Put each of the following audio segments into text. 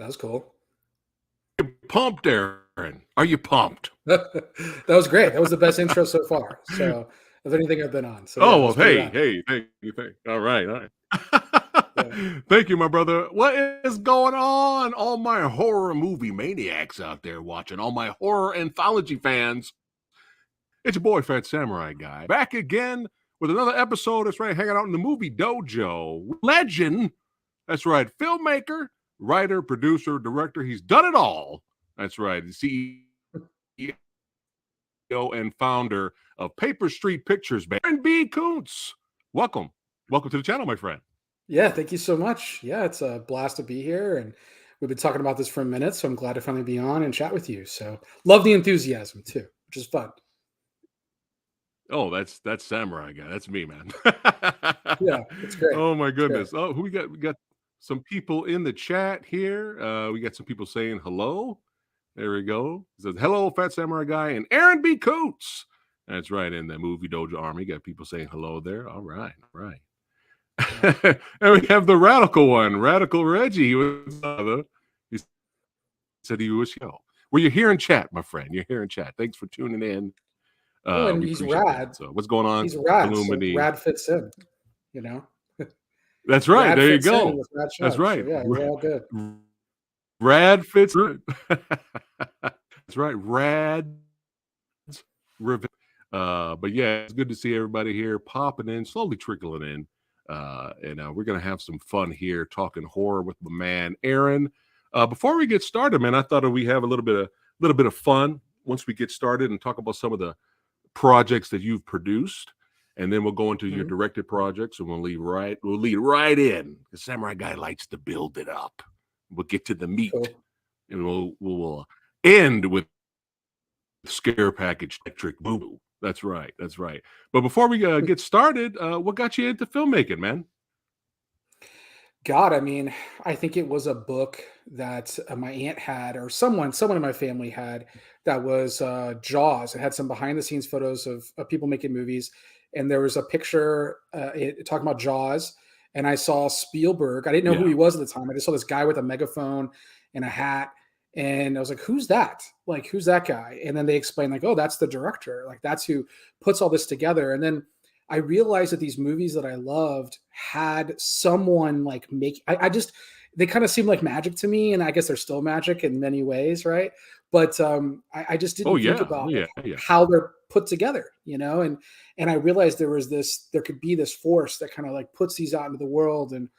That was cool. Pumped, Aaron? Are you pumped? That was great. That was the best intro so far. So of anything I've been on. So yeah, Oh, that well, was pretty hey, rad. thank you. All right. Yeah. Thank you, my brother. What is going on? All my horror movie maniacs out there watching, all my horror anthology fans. It's your boy, PhatSamuraiGuy, back again with another episode. That's right, hanging out in the movie dojo. Legend. That's right, filmmaker, writer, producer, director. He's done it all. That's right, the CEO and founder of Paper Street Pictures, Aaron B. Koontz. Welcome to the channel, my friend. Yeah, thank you so much. Yeah, it's a blast to be here. And we've been talking about this for a minute. So I'm glad to finally be on and chat with you. So love the enthusiasm too, which is fun. Oh, that's Samurai Guy. That's me, man. Yeah, it's great. Oh my It's great. goodness. Oh, who we got? We got some people in the chat here. We got some people saying hello. There we go. It says hello, Phat Samurai Guy and Aaron B. Koontz. That's right. In the movie dojo army, got people saying hello there. All right. And we have the radical one, Radical Reggie. He said he was Well, you're here in chat, my friend. You're here in chat. Thanks for tuning in. Oh, and We he's appreciate rad. that. So what's going on? He's rad. So Illumini. rad fits in, you know? That's right. Rad There you fits in go. with rad That's show. right. So yeah, we're all good. Rad fits. That's right. Rad. But yeah, it's good to see everybody here popping in, slowly trickling in. And we're going to have some fun here talking horror with my man, Aaron. Before we get started, man, I thought we have a little bit of fun once we get started and talk about some of the projects that you've produced. And then we'll go into your directed projects and we'll lead right in. The Samurai Guy likes to build it up. We'll get to the meat. Cool. And we'll end with Scare Package Electric Boo. That's right. But before we get started, what got you into filmmaking, man? God, I mean, I think it was a book that my aunt had, or someone in my family had, that was Jaws. It had some behind the scenes photos of people making movies, and there was a picture talking about Jaws. And I saw Spielberg. I didn't know who he was at the time. I just saw this guy with a megaphone and a hat. And I was like, who's that? Like, who's that guy? And then they explained, like, oh, that's the director. Like, that's who puts all this together. And then I realized that these movies that I loved had someone like they kind of seemed like magic to me. And I guess they're still magic in many ways, right? But I just didn't think about how they're put together, you know? And I realized there could be this force that kind of like puts these out into the world. And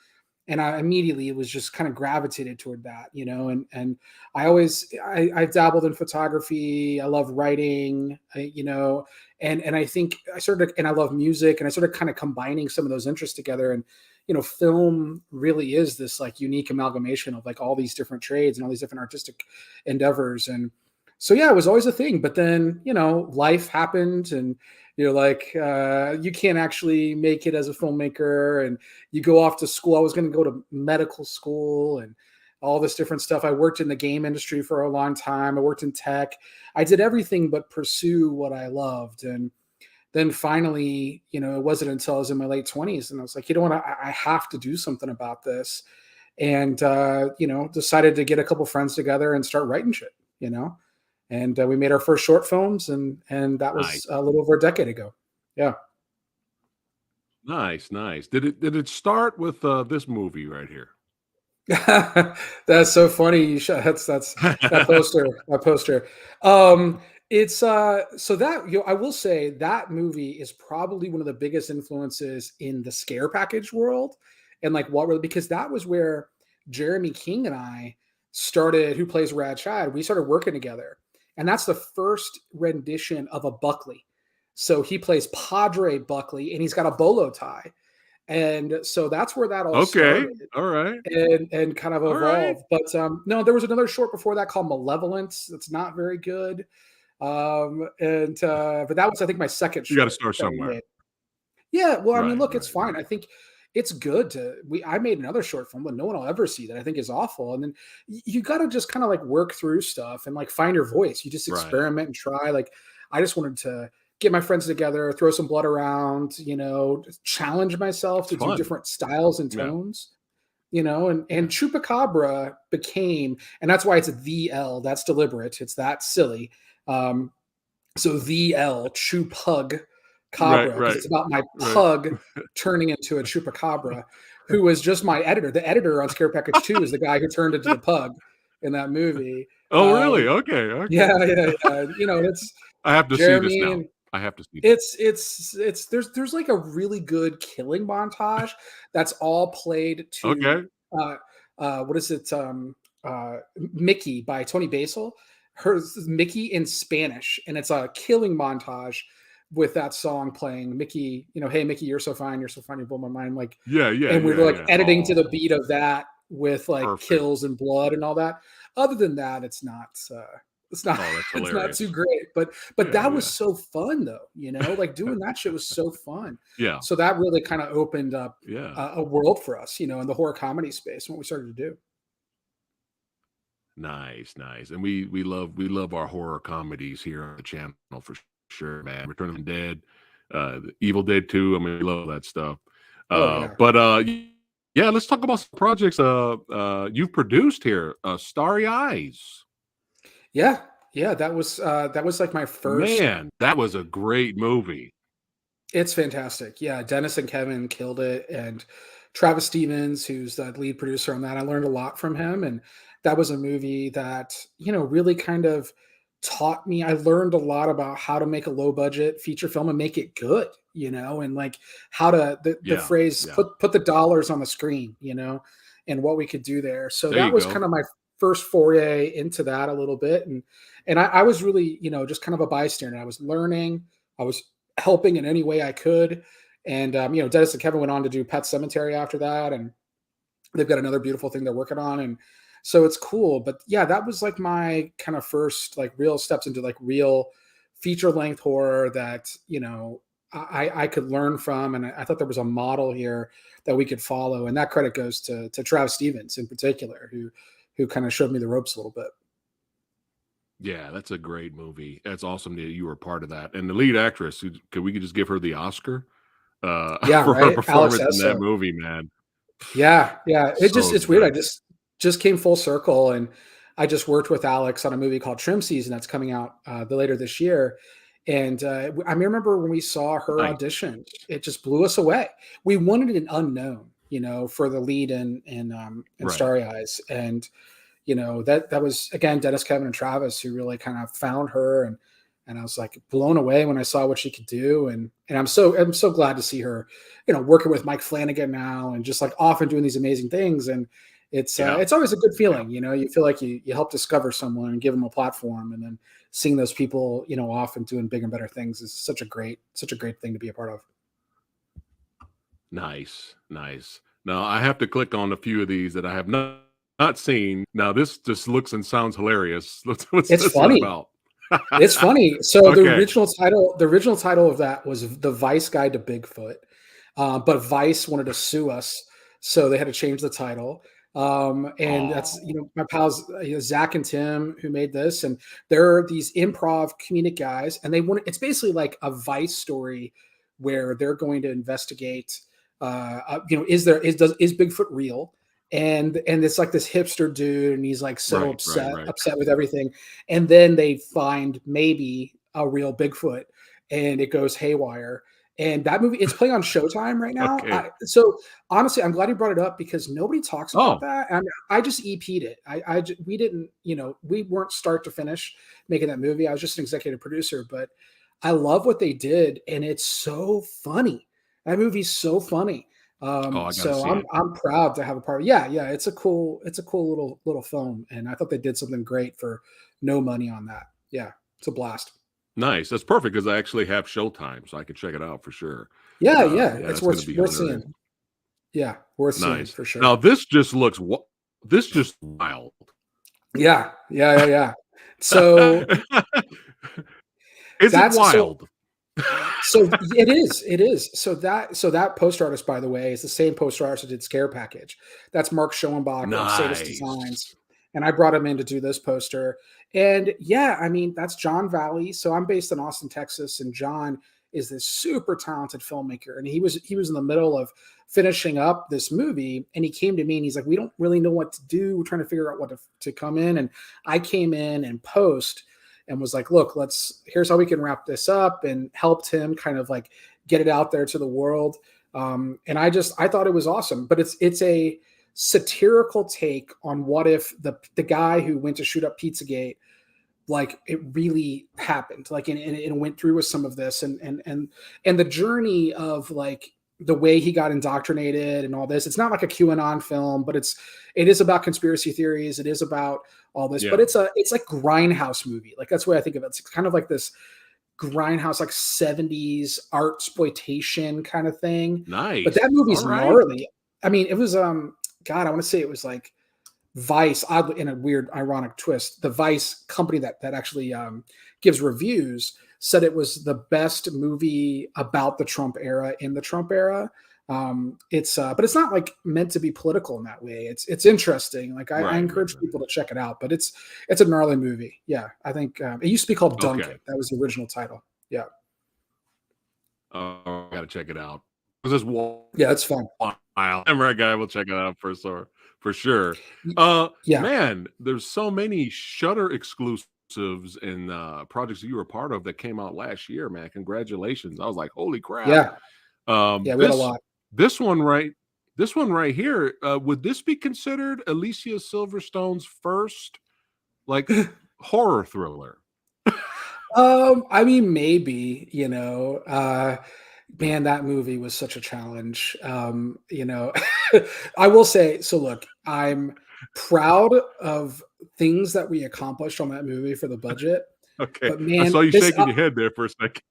I immediately was just kind of gravitated toward that, you know, and I've dabbled in photography. I love writing, you know, and I think I love music, and I started kind of combining some of those interests together. And, you know, film really is this like unique amalgamation of like all these different trades and all these different artistic endeavors. And so, yeah, it was always a thing. But then, you know, life happened, and you're like, you can't actually make it as a filmmaker, and you go off to school. I was going to go to medical school and all this different stuff. I worked in the game industry for a long time. I worked in tech. I did everything but pursue what I loved. And then finally, you know, it wasn't until I was in my late 20s, and I was like, you know what, I have to do something about this. And, you know, decided to get a couple friends together and start writing shit, you know. And we made our first short films, and that was a little over a decade ago. Yeah. Nice. Did it start with this movie right here? That's so funny. That's that poster. It's so that, you know, I will say that movie is probably one of the biggest influences in the Scare Package world, and like because that was where Jeremy King and I started, who plays Rad Chad. We started working together. And that's the first rendition of a Buckley. So he plays Padre Buckley, and he's got a bolo tie. And so that's where that all started. All right. And kind of evolved. Right. But no, there was another short before that called Malevolence. That's not very good. But that was, I think, my second short. You got to start somewhere. Yeah. Well, I mean, look, it's fine. I think it's good I made another short film that no one will ever see that I think is awful. And then you got to just kind of like work through stuff and like find your voice. You just experiment and try. Like, I just wanted to get my friends together, throw some blood around, you know, challenge myself to do different styles and tones. and Chupacabra became, and that's why it's the L. That's deliberate. It's that silly. Um, so the L, Chupug Right, Cabra, because right, it's about my right. pug turning into a Chupacabra, who was just my editor. The editor on Scare Package 2 is the guy who turned into the pug in that movie. Oh, really? Okay, Yeah, okay. yeah, yeah. It's I have to see this Jeremy, now. and I have to see this. it's there's like a really good killing montage that's all played to Okay. uh what is it, Mickey by Tony Basil. Her Mickey in Spanish, and it's a killing montage with that song playing. Mickey, hey Mickey, you're so fine, you blow my mind, like, Yeah, yeah, and we're yeah, like yeah. editing to the Oh, beat of that with like perfect. kills and blood and all that. Other than that, it's not Oh, that's it's not too hilarious. great, but Yeah, that was yeah, so fun though, like doing that shit was so fun. yeah, So that really kind of opened up yeah. a world for us, in the horror comedy space, what we started to do. Nice, nice. And we love our horror comedies here on the channel for sure, man. Return of the Dead, the Evil Dead 2. I mean, we love that stuff. Oh yeah. But yeah, let's talk about some projects you've produced here. Starry Eyes. Yeah, yeah, that was like my first. Man, that was a great movie. It's fantastic. Yeah, Dennis and Kevin killed it, and Travis Stevens, who's the lead producer on that, I learned a lot from him, and that was a movie that really kind of taught me. I learned a lot about how to make a low budget feature film and make it good, and like how to the Yeah, phrase yeah. put the dollars on the screen, and what we could do there. So There that you was go. kind of my first foray into that a little bit, and I was really just kind of a bystander. I was learning. I was helping in any way I could. And Dennis and Kevin went on to do Pet Cemetery after that, and they've got another beautiful thing they're working on, and so it's cool. But yeah, that was like my kind of first like real steps into like real feature length horror that I could learn from, and I thought there was a model here that we could follow, and that credit goes to Travis Stevens in particular, who kind of showed me the ropes a little bit. Yeah, that's a great movie. That's awesome that you were part of that. And the lead actress, we could just give her the Oscar Yeah, for her right, Alex performance in that Esso. movie, man. Yeah, yeah. So It's weird. I good. just came full circle, and I just worked with Alex on a movie called Trim Season that's coming out the later this year. And I remember when we saw her Nice. audition, it just blew us away. We wanted an unknown, for the lead in Right. Starry Eyes, and that was again Dennis, Kevin, and Travis who really kind of found her, and I was like blown away when I saw what she could do, and I'm so glad to see her, working with Mike Flanagan now, and just like often doing these amazing things, and Yeah. it's always a good Yeah. feeling, you feel like you help discover someone and give them a platform, and then seeing those people, off and doing bigger and better things is such a great thing to be a part of. Nice. Nice. Now I have to click on a few of these that I have not seen. Now this just looks and sounds hilarious. What's It's this one funny. about? It's funny. So Okay. the original title of that was The Vice Guide to Bigfoot, but Vice wanted to sue us, so they had to change the title. And that's Oh, my pals, Zach and Tim, who made this, and they're these improv comedic guys, and they want it's basically like a Vice story where they're going to investigate. Is Bigfoot real? And it's like this hipster dude, and he's like so right, right, upset right. upset with everything, and then they find maybe a real Bigfoot, and it goes haywire. And that movie, it's playing on Showtime right now. Okay. So honestly, I'm glad you brought it up because nobody talks about Oh, that. And I just EP'd it. We didn't, we weren't start to finish making that movie. I was just an executive producer, but I love what they did, and it's so funny. That movie's so funny. oh, I gotta So see it. I'm proud to have a part. Yeah, yeah, it's a cool little film, and I thought they did something great for no money on that. Yeah, it's a blast. Nice. That's perfect because I actually have Showtime, so I can check it out for sure. Yeah, yeah, Yeah, it's that's gonna worth be worth hilarious. seeing. Yeah, worth seeing Nice. for Now sure. this just wild. Yeah, yeah, yeah, yeah. So Is it that's so wild? so it is. So that poster artist, by the way, is the same poster artist that did Scare Package. That's Mark Schoenbach of Sadist Designs, Nice. and I brought him in to do this poster. And yeah, I mean that's John Valley. So I'm based in Austin, Texas, and John is this super talented filmmaker, and he was in the middle of finishing up this movie, and he came to me and he's like, we don't really know what to do. We're trying to figure out what to come in. And I came in and post and was like, look, here's how we can wrap this up, and helped him kind of like get it out there to the world. And I thought it was awesome, but it's a satirical take on what if the guy who went to shoot up Pizzagate, like it really happened, like, and went through with some of this, and the journey of like the way he got indoctrinated and all this. It's not like a QAnon film, but it is about conspiracy theories. It is about all this, but it's like grindhouse movie. Like that's the way I think of it. It's kind of like this grindhouse, like 70s art exploitation kind of thing. Nice. But that movie's All right. gnarly. I mean, it was God, I want to say it was like Vice, oddly, in a weird, ironic twist. The Vice company that actually gives reviews said it was the best movie about the Trump era in the Trump era. But it's not like meant to be political in that way. It's interesting. Like I encourage people to check it out. But it's a gnarly movie. Yeah, I think it used to be called Dunk It. That was the original title. Yeah. I gotta check it out. Was this Yeah, it's fun. Samurai Guy will check it out for sure. Yeah, man, there's so many Shudder exclusives and projects that you were a part of that came out last year, man. Congratulations. I was like, holy crap. Yeah. Yeah, we had a lot. This one right here, would this be considered Alicia Silverstone's first like horror thriller? I mean, maybe, man, that movie was such a challenge. I will say, so look, I'm proud of things that we accomplished on that movie for the budget. Okay. But man, I saw you shaking your head there for a second.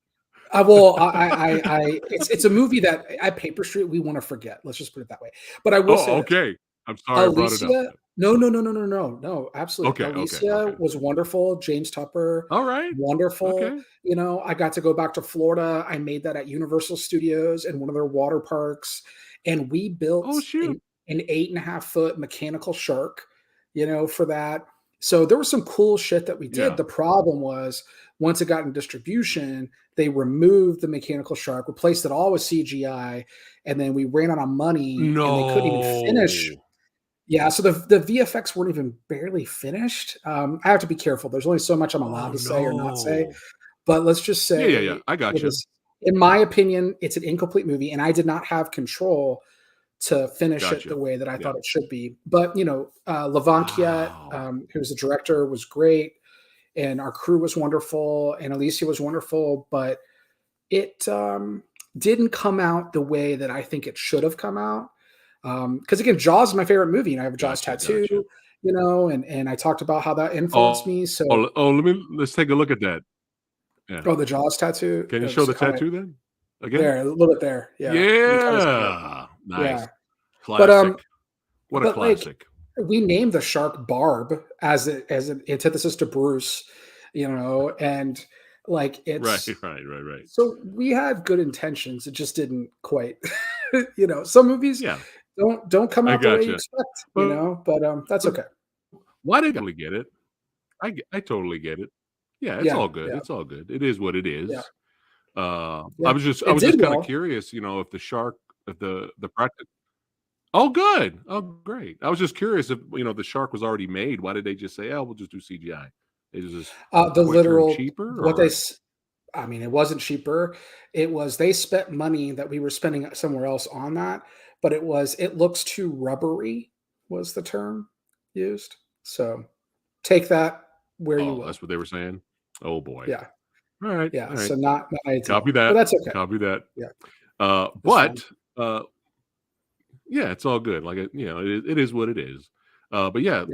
It's a movie that at Paper Street we want to forget. Let's just put it that way. But I will say, okay. I'm sorry Alicia, I brought it up. No, absolutely. Okay, Alicia was wonderful. James Tupper, all right, wonderful. Okay. I got to go back to Florida. I made that at Universal Studios in one of their water parks, and we built an 8.5 foot mechanical shark, for that. So there was some cool shit that we did. Yeah. The problem was once it got in distribution, they removed the mechanical shark, replaced it all with CGI, and then we ran out of money and they couldn't even finish. Yeah, so the VFX weren't even barely finished. I have to be careful. There's only so much I'm allowed to say or not say. But let's just say, yeah. I got you. In my opinion, it's an incomplete movie, and I did not have control to finish it the way that I thought it should be. But Levankiat, who's the director, was great, and our crew was wonderful, and Alicia was wonderful, but it didn't come out the way that I think it should have come out. Because again, Jaws is my favorite movie, and I have a Jaws tattoo, and I talked about how that influenced me. So let's take a look at that. Yeah. Oh, the Jaws tattoo. Can you show the tattoo then? Again? There, a little bit there. Yeah. Yeah. Nice. Yeah. Classic. What a classic. Like, we named the shark Barb as an antithesis to Bruce, and like it's right. So we had good intentions. It just didn't quite, some movies don't come out the way you expect, but that's okay. Why did we get it? I totally get it. Yeah, it's all good. Yeah. It's all good. It is what it is. Yeah. I was just kind of curious, if the shark, if the practice. Oh, good. Oh, great. I was just curious if the shark was already made. Why did they just say, "Oh, we'll just do CGI"? Is this the literal cheaper? What it wasn't cheaper. It was they spent money that we were spending somewhere else on that, but it looks too rubbery was the term used. So take that where you will. That's what they were saying. Oh boy. Yeah. All right. Yeah. All right. So not ideal. Copy that. But that's okay. Copy that. Yeah. But yeah, it's all good. Like it is what it is. But yeah,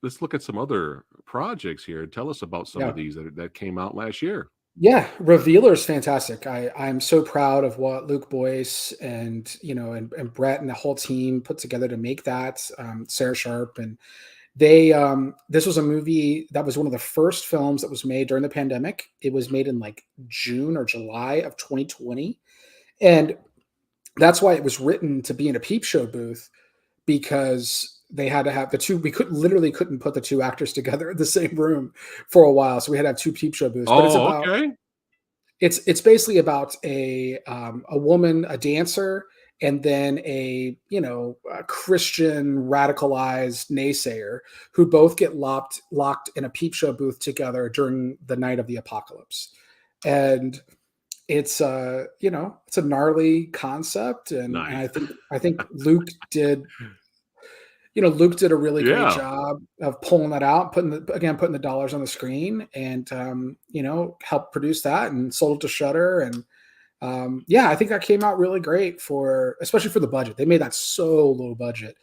let's look at some other projects here. Tell us about some of these that came out last year. Yeah, Revealer is fantastic. I'm so proud of what Luke Boyce and and Brett and the whole team put together to make that. Sarah Sharp, and they this was a movie that was one of the first films that was made during the pandemic. It was made in like June or July of 2020, and that's why it was written to be in a peep show booth, because they had to have the two. We couldn't put the two actors together in the same room for a while, so we had to have two peep show booths. But it's about It's basically about a woman, a dancer, and then a Christian radicalized naysayer who both get locked in a peep show booth together during the night of the apocalypse. And it's a gnarly concept, and Nice. I think Luke did a really great Yeah. job of pulling that out, putting the dollars on the screen, and helped produce that and sold it to Shutter. And yeah, I think that came out really great for, especially for the budget. They made that so low budget,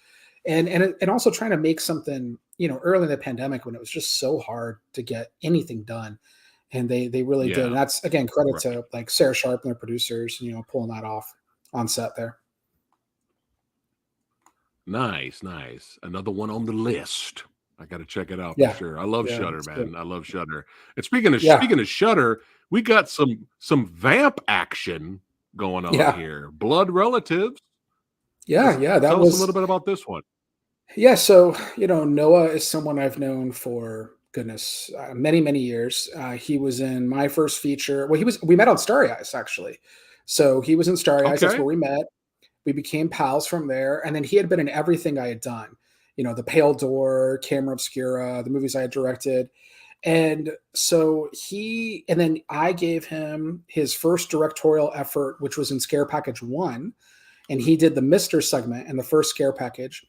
and also trying to make something early in the pandemic when it was just so hard to get anything done, and they really did. And Yeah. that's again credit Right. to like Sarah Sharp and their producers, pulling that off on set there. Nice, nice. Another one on the list. I got to check it out for Yeah, sure. I love yeah, Shutter, it's good. man. I love Shutter. And speaking of Yeah, Shutter, we got some vamp action going on yeah, here. Blood Relatives. yeah, yeah. That Tell us a little was bit about this one. Yeah, so Noah is someone I've known for goodness, many many years. He was in my first feature. Well, we met on Starry Eyes actually. So he was in Starry Eyes. That's Okay. where we met. We became pals from there, and then he had been in everything I had done. The Pale Door, Camera Obscura, the movies I had directed, and so and then I gave him his first directorial effort, which was in Scare Package One, and he did the Mister segment in the first Scare Package.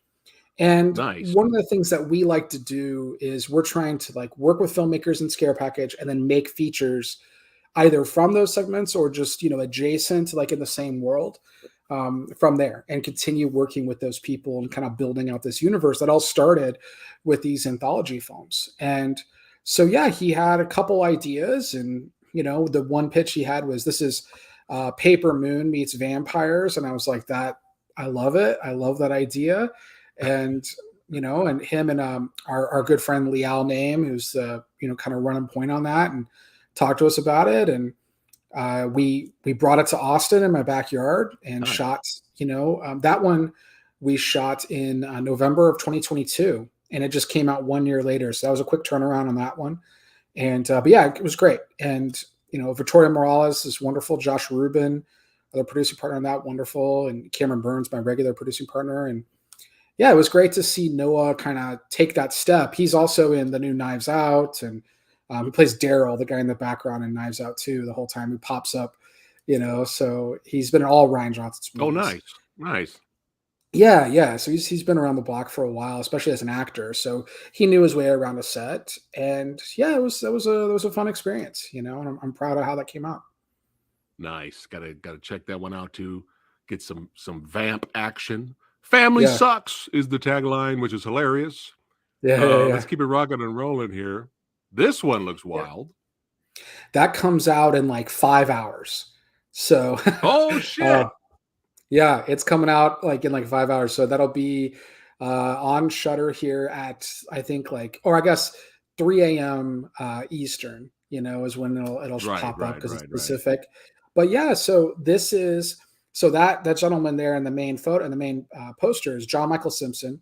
And Nice. one of the things that we like to do is we're trying to like work with filmmakers in Scare Package and then make features either from those segments or just adjacent, like in the same world, from there, and continue working with those people and kind of building out this universe that all started with these anthology films. And so yeah, he had a couple ideas, and the one pitch he had was, this is Paper Moon meets vampires, and I was like, that I love it. I love that idea. And and him and our good friend Liao Name, who's kind of running point on that, and talked to us about it. And we brought it to Austin in my backyard and Nice. shot. That one we shot in November of 2022, and it just came out 1 year later. So that was a quick turnaround on that one. And but yeah, it was great. And Victoria Morales is wonderful. Josh Rubin, the producing partner on that, wonderful, and Cameron Burns, my regular producing partner. And yeah, it was great to see Noah kind of take that step. He's also in the new Knives Out, and he plays Daryl, the guy in the background in Knives Out too, the whole time, who pops up. So he's been in all Ryan Johnson's Oh, movies. nice. Nice. Yeah, yeah. So he's been around the block for a while, especially as an actor. So he knew his way around a set, and yeah, it was a fun experience. And I'm proud of how that came out. Nice. Gotta check that one out too. Get some vamp action. Family Yeah, sucks is the tagline, which is hilarious. yeah, yeah, Let's yeah. keep it rocking and rolling here. This one looks Yeah. wild. That comes out in like 5 hours. So Oh uh, shit. yeah, it's coming out like in like 5 hours. So that'll be on Shutter here at, I think, or I guess 3 a.m. Eastern. Is when it'll Right, pop up right, because it's right, right. Pacific. But yeah, so this is so that gentleman there in the main photo and the main poster is John Michael Simpson.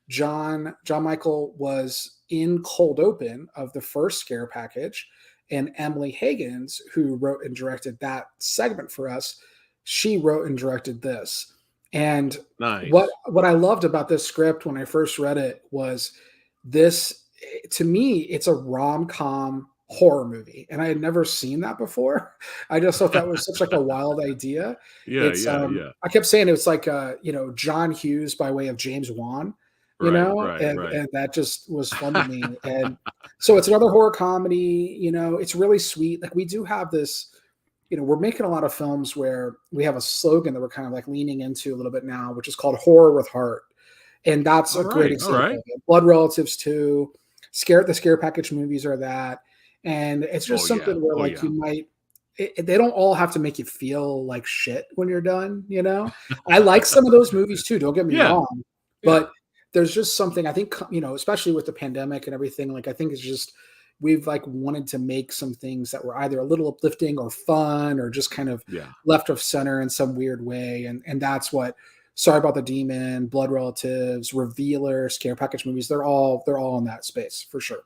John Michael was in cold open of the first Scare Package, and Emily Higgins, who wrote and directed that segment for us, she wrote and directed this. And what Nice. what I loved about this script when I first read it was this, to me, it's a rom-com horror movie, and I had never seen that before. I just thought that was such like a wild idea. Yeah, It's yeah, yeah. I kept saying it was like John Hughes by way of James Wan, Right, right, right. and that just was fun to me. And so it's another horror comedy. It's really sweet. Like, we do have this, we're making a lot of films where we have a slogan that we're kind of like leaning into a little bit now, which is called horror with heart. And that's All a great right, all example right. of it. Blood Relatives 2, the Scare Package movies are that. And it's Oh just yeah. something where Oh like yeah. you might, they don't all have to make you feel like shit when you're done. I like some of those movies too, don't get me Yeah, wrong, yeah. but there's just something, I think, especially with the pandemic and everything, like I think it's just, we've like wanted to make some things that were either a little uplifting or fun or just kind of Yeah. left of center in some weird way. And that's what Sorry About the Demon, Blood Relatives, Revealer, Scare Package movies, they're all in that space for sure.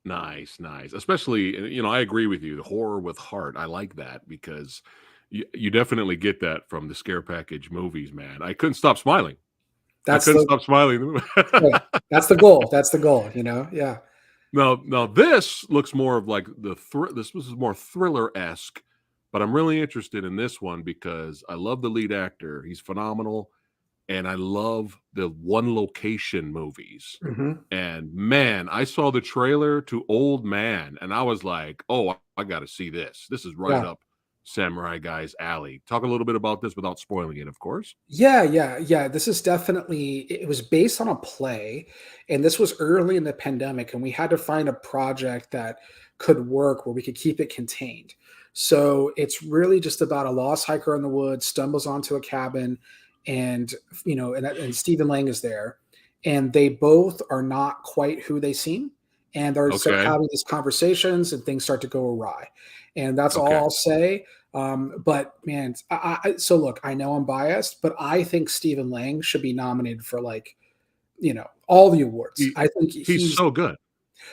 Nice, nice. Especially, I agree with you. The horror with heart. I like that because you definitely get that from the scare package movies, man. I couldn't stop smiling. I That's couldn't the stop smiling. yeah, that's the goal. That's the goal, you know? Yeah. Now this looks more of like this was more thriller esque, but I'm really interested in this one because I love the lead actor. He's phenomenal, and I love the one location movies. Mhm. And man, I saw the trailer to Old Man, and I was like, "Oh, I got to see this. This is right Yeah. up Samurai Guy's alley." Talk a little bit about this without spoiling it, of course. Yeah, yeah, yeah. This is definitely it was based on a play, and this was early in the pandemic, and we had to find a project that could work where we could keep it contained. So it's really just about a lost hiker in the woods stumbles onto a cabin, and and Stephen Lang is there, and they both are not quite who they seem, and they start Okay. having these conversations, and things start to go awry, and that's all Okay. I'll say. But man, so look, I know I'm biased, but I think Stephen Lang should be nominated for like, all the awards. He I think he's so good.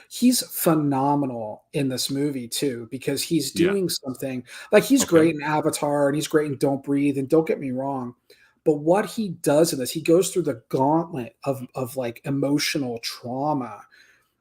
he's phenomenal in this movie too, because he's Yeah. doing something like he's Okay. great in Avatar and he's great in Don't Breathe. And don't get me wrong, but what he does in this, he goes through the gauntlet of like emotional trauma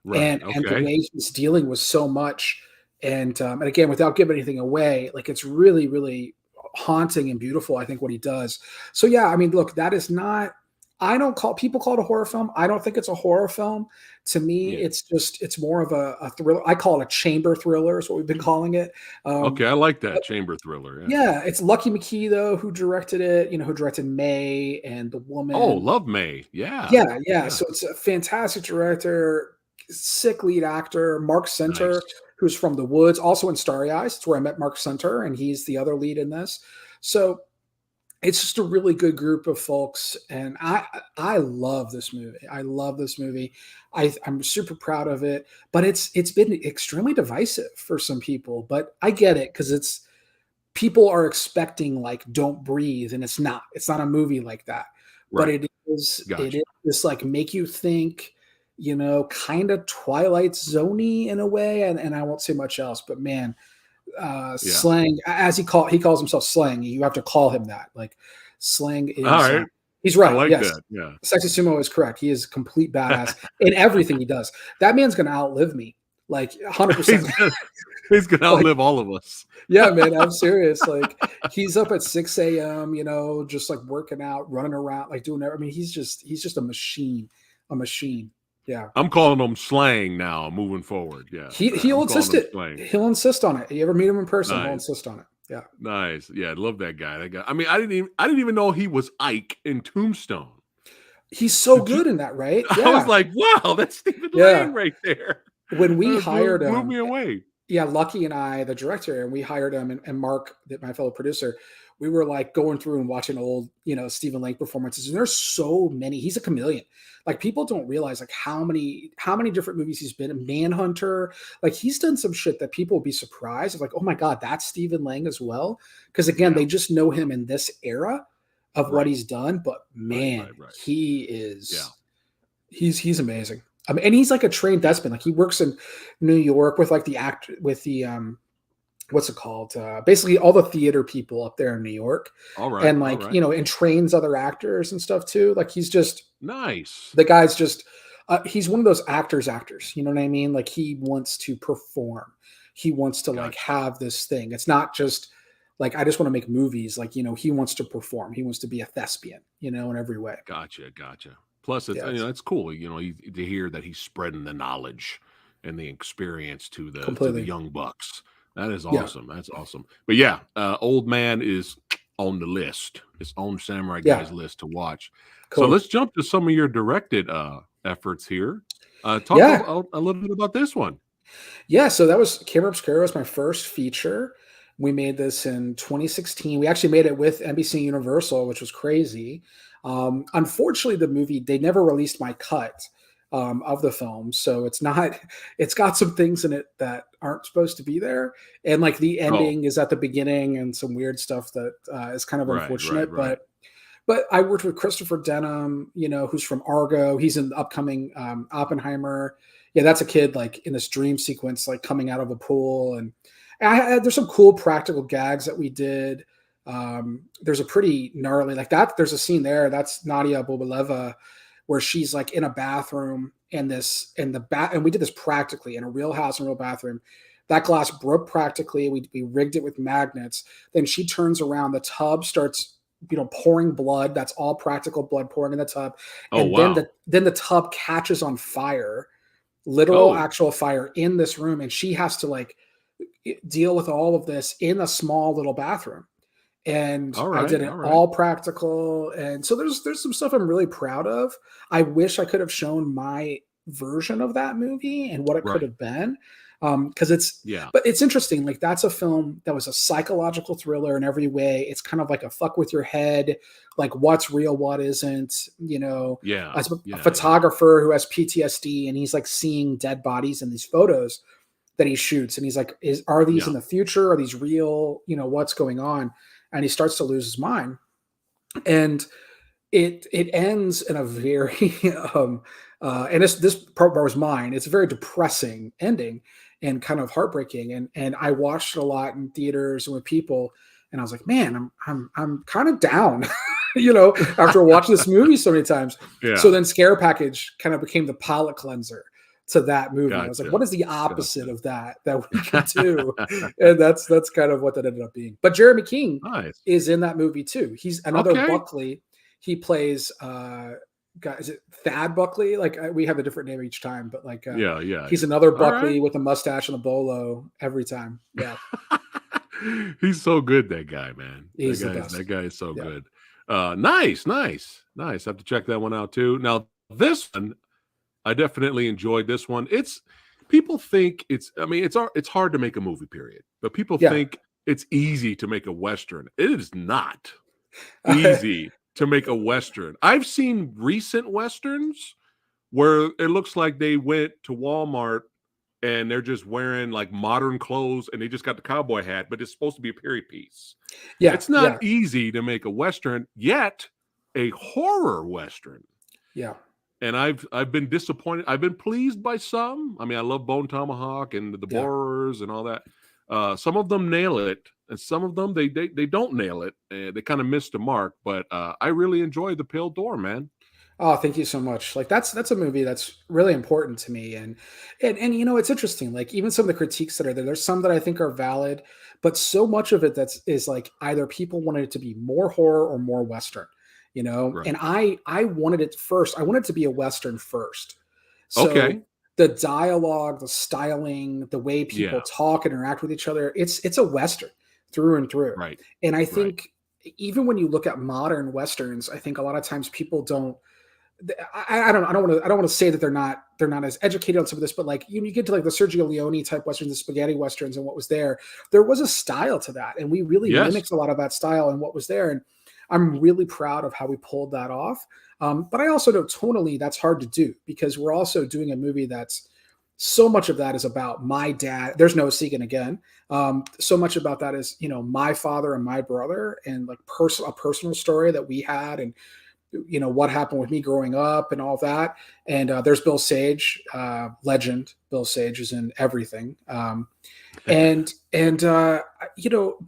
Right. and the Okay. way he's dealing with so much. And again, without giving anything away, like it's really, really haunting and beautiful. I think what he does. So yeah, I mean, look, that is not. I don't call people call it a horror film. I don't think it's a horror film. To me, Yeah. it's more of a thriller. I call it a chamber thriller. Is what we've been calling it. Okay. I like that But chamber thriller. Yeah. yeah, it's Lucky McKee though who directed it. Who directed May and The Oh, Woman. love May. Yeah. Yeah, yeah. Yeah. So it's a fantastic director, sick lead actor, Mark Center, Nice. who's from The Woods, also in Starry Eyes. It's where I met Mark Center, and he's the other lead in this. So it's just a really good group of folks, and I love this movie. I love this movie. I'm super proud of it, but it's been extremely divisive for some people. But I get it because it's people are expecting like Don't Breathe, and it's not. It's not a movie like that. But Right. it Gotcha. is this like make you think, kind of Twilight Zoney in a way, and I won't say much else. But man, Yeah. Slang, as he calls himself Slang. You have to call him that. Like Slang All is right. he's I right. like Yes. that. Yeah. Sexy Sumo is correct. He is a complete badass in everything he does. That man's gonna outlive me, like 100%. he's gonna he's gonna Like, outlive all of us. yeah, man, I'm serious. Like he's up at 6 a.m., just like working out, running around, like doing everything. I mean, he's just a machine. A machine. Yeah. I'm calling him slang now, moving forward. Yeah, He'll I'm calling insist him it. slang. He'll insist on it. You ever meet him in person, he'll Nice, insist on it. Yeah. nice. Yeah, I love that guy. That guy. I mean, I didn't even know he was Ike in Tombstone. He's so Did you? good in that, right? I was Yeah. like, wow, that's Stephen Yeah. Lang right there. When we It blew, hired blew him, me away. yeah, Lucky and I, the director, and we hired him and Mark, my fellow producer, we were like going through and watching old, Stephen Lang performances. And there's so many. He's a chameleon. Like people don't realize like how many different movies he's been in. Manhunter. Like he's done some shit that people will be surprised. Of like, oh my God, that's Stephen Lang as well. Because again, Yeah, they just know him in this era of what right, he's done. But right, man, right, right. he Yeah. is he's amazing. And he's like a trained thespian. Like he works in New York with like the act with the what's it called? Basically all the theater people up there in New York, All right, and all like right. and trains other actors and stuff too. Like he's just Nice. the guy's just he's one of those actors. You know what I mean? Like he wants to perform. He wants to like Gotcha. have this thing. It's not just like I just want to make movies. Like he wants to perform. He wants to be a thespian. In every way. Gotcha, gotcha. Plus, it's Yes, it's cool, to hear that he's spreading the knowledge and the experience to the completely. young bucks. That is Yeah, awesome. That's awesome. But yeah, Old Man is on the list. It's on Samurai yeah, Guy's list to watch. So cool. let's jump to some of your directed efforts here. Talk Yeah, a little bit about this one. yeah. So that was Camera Obscura was my first feature. We made this in 2016. We actually made it with NBC Universal, which was crazy. Unfortunately, the movie they never released my cut of the film, so it's not. It's got some things in it that aren't supposed to be there, and like the Oh, ending is at the beginning, and some weird stuff that is kind of right, right, unfortunate. right. But I worked with Christopher Denham, who's from Argo. He's in the upcoming Oppenheimer. Yeah, that's a kid like in this dream sequence, like coming out of a pool, and there's some cool practical gags that we did. There's a pretty gnarly like that. There's a scene there that's Nadia Bobaleva where she's like in a bathroom and and we did this practically in a real house and real bathroom. That glass broke practically. We rigged it with magnets. Then she turns around, the tub starts pouring blood. That's all practical blood pouring in the tub, Oh, and then wow. the tub catches on fire, literal Oh, actual fire in this room, and she has to like deal with all of this in a small little bathroom. And all I right. did it All right. all practical, and so there's some stuff I'm really proud of. I wish I could have shown my version of that movie and what it could Right. have been, because Yeah. but it's interesting. Like that's a film that was a psychological thriller in every way. It's kind of like a fuck with your head, like what's real, what isn't. Yeah. As a Yeah. Yeah. photographer who has PTSD and he's like seeing dead bodies in these photos that he shoots, and he's like, are these Yeah. in the future? Are these real? What's going on? And he starts to lose his mind, and it ends in a very and this part was mine. It's a very depressing ending and kind of heartbreaking. And I watched it a lot in theaters and with people, and I was like, man, I'm kind of down, after watching this movie so many times. So Yeah. then Scare Package kind of became the palate cleanser to that movie. I was like, Gotcha. what is the opposite Gotcha. of that we could do? And that's kind of what that ended up being. But Jeremy King Nice. is in that movie too. He's another Okay. Buckley. He plays is it Thad Buckley? Like we have a different name each time, but like Yeah. Yeah. he's Yeah. another All right. Buckley with a mustache and a bolo every time. Yeah, He's so good, that guy, man. he's the That best. guy is so Yeah, good. Nice, nice, nice. I have to check that one out too. Now, this one, I definitely enjoyed this one. It's people think it's hard to make a movie, period. But people yeah. think it's easy to make a Western. It is not easy to make a Western. I've seen recent Westerns where it looks like they went to Walmart and they're just wearing like modern clothes and they just got the cowboy hat, but it's supposed to be a period piece. Yeah, It's not yeah, easy to make a Western, yet a horror Western. yeah. And I've been disappointed. I've been pleased by some. I mean, I love Bone Tomahawk and the Yeah. Borers and all that. Some of them nail it, and some of them they don't nail it. They kind of miss the mark. But I really enjoy The Pale Door, man. Oh, thank you so much. Like that's a movie that's really important to me, and it's interesting. Like even some of the critiques that are there, there's some that I think are valid, but so much of it is like either people wanted it to be more horror or more Western, Right. And I wanted it first. I wanted it to be a Western first. So Okay. the dialogue, the styling, the way people Yeah. talk and interact with each other, it's a Western through and through. Right. And I Right. think even when you look at modern Westerns, I think a lot of times people don't I don't want to say that they're not as educated on some of this, but like you get to like the Sergio Leone type westerns, the spaghetti westerns, and what was there was a style to that, and we really Yes. mimicked a lot of that style and what was there, and I'm really proud of how we pulled that off. But I also know tonally that's hard to do because we're also doing a movie that's so much of that is about my dad. There's no Segan again. So much about that is my father and my brother and like a personal story that we had and what happened with me growing up and all that. And there's Bill Sage, legend. Bill Sage is in everything. But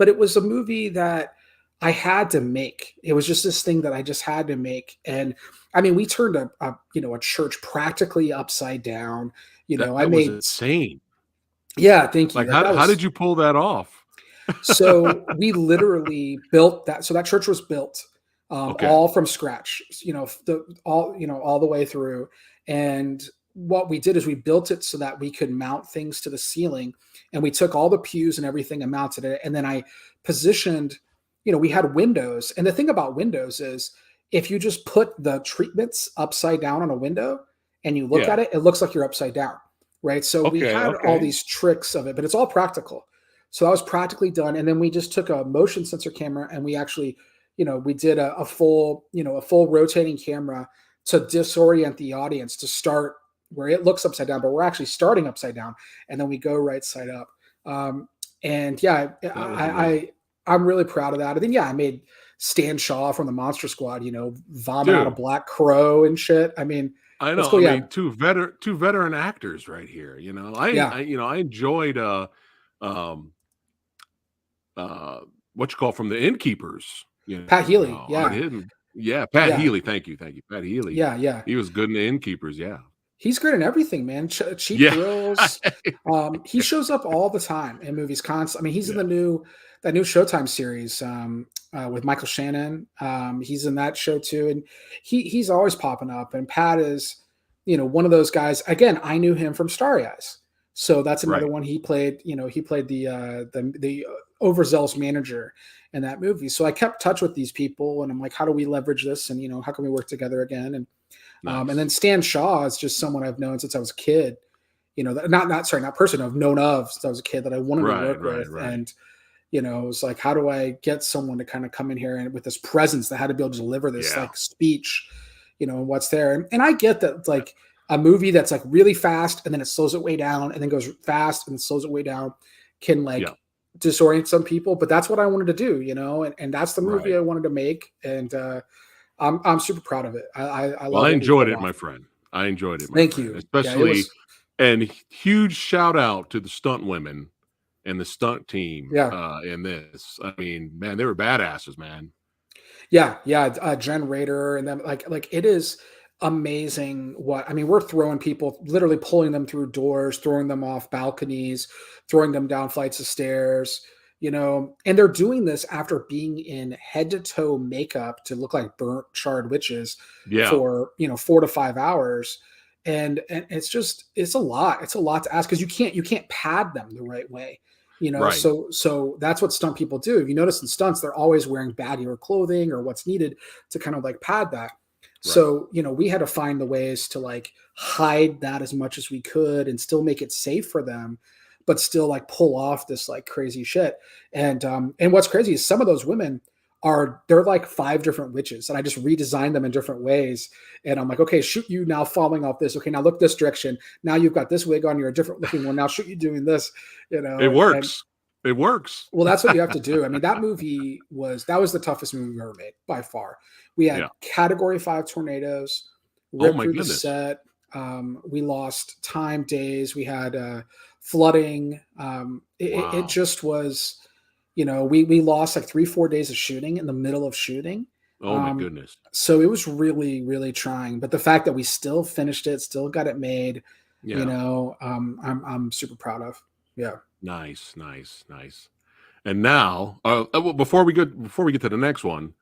it was a movie that I had to make. It was just this thing that I just had to make. And I mean, we turned a church practically upside down. I That was made. insane. Yeah, thank you. Like, Like that how did was. you pull that off? So we literally built that. So that church was built Okay. all from scratch. All the way through. And what we did is we built it so that we could mount things to the ceiling, and we took all the pews and everything and mounted it. And then I positioned. We had windows, and the thing about windows is if you just put the treatments upside down on a window and you look Yeah. at it, it looks like you're upside down, right? So we Okay. had all Okay. these tricks of it, but it's all practical. So that was practically done. And then we just took a motion sensor camera and we actually, we did a full rotating camera to disorient the audience to start where it looks upside down, but we're actually starting upside down. And then we go right side up. And yeah, That was amazing. I'm really proud of that. And then, yeah, I made Stan Shaw from the Monster Squad, vomit out a Dude, black crow and shit. I mean, I That's know. cool. I Yeah. mean, two veteran actors right here. You know, Yeah. I enjoyed um uh what you call from the Innkeepers. You Pat Healy. know, I Yeah. didn't. Yeah, Pat Yeah. Healy. Thank you, Pat Healy. Yeah. Yeah. He was good in the Innkeepers. Yeah, He's great in everything, man. Cheap yeah, Thrills. He shows up all the time in movies. Constant. I mean, he's in yeah. the new that new Showtime series with Michael Shannon. He's in that show too, and he's always popping up. And Pat is, one of those guys. Again, I knew him from Starry Eyes, so that's another Right. one he played. He played the overzealous manager in that movie. So I kept touch with these people, and I'm like, how do we leverage this? And how can we work together again? And then Nice. Stan Shaw is just someone I've known since I was a kid. Not person I've known of since I was a kid that I wanted to Right. work Right. with. Right. And it was like, how do I get someone to kind of come in here and with this presence that had to be able to deliver this Yeah. like speech, and what's there. And I get that it's like a movie that's like really fast and then it slows it way down and then goes fast and slows it way down can Yeah. like disorient some people. But that's what I wanted to do, and that's the movie Right. I wanted to make. And I'm super proud of it. I Well, love I what we enjoyed pulled it, off. my friend. I enjoyed it, my Thank friend. you. Yeah, it Especially, was. and huge shout out to the stunt women and the stunt team Yeah, in this. I mean, man, they were badasses, man. yeah. Jen Rader and them. Like it is amazing. What I mean, we're throwing people, literally pulling them through doors, throwing them off balconies, throwing them down flights of stairs. And they're doing this after being in head to toe makeup to look like burnt, charred witches Yeah. for 4 to 5 hours. And it's a lot. It's a lot to ask because you can't pad them the right way. Right. So that's what stunt people do. If you notice in stunts, they're always wearing baggier clothing or what's needed to kind of like pad that. Right. So, we had to find the ways to like hide that as much as we could and still make it safe for them, but still like pull off this like crazy shit. And what's crazy is some of those women they're like 5 different witches and I just redesigned them in different ways. And I'm like, okay, shoot you now falling off this. Okay, now look this direction. Now you've got this wig on, you're a different looking one. Now shoot you doing this, It and works. It works. well, that's what you have to do. I mean, that was the toughest movie we've ever made by far. We had Yeah. Category 5 tornadoes Oh rip my through the goodness. set. We lost time days. We had flooding. It Wow. just was, we lost like 3-4 days of shooting in the middle of shooting. Oh my Um, goodness. so it was really, really trying. But the fact that we still finished it, still got it made, Yeah. I'm super proud of. Yeah. Nice. Nice. Nice. And now, well, before we get to the next one,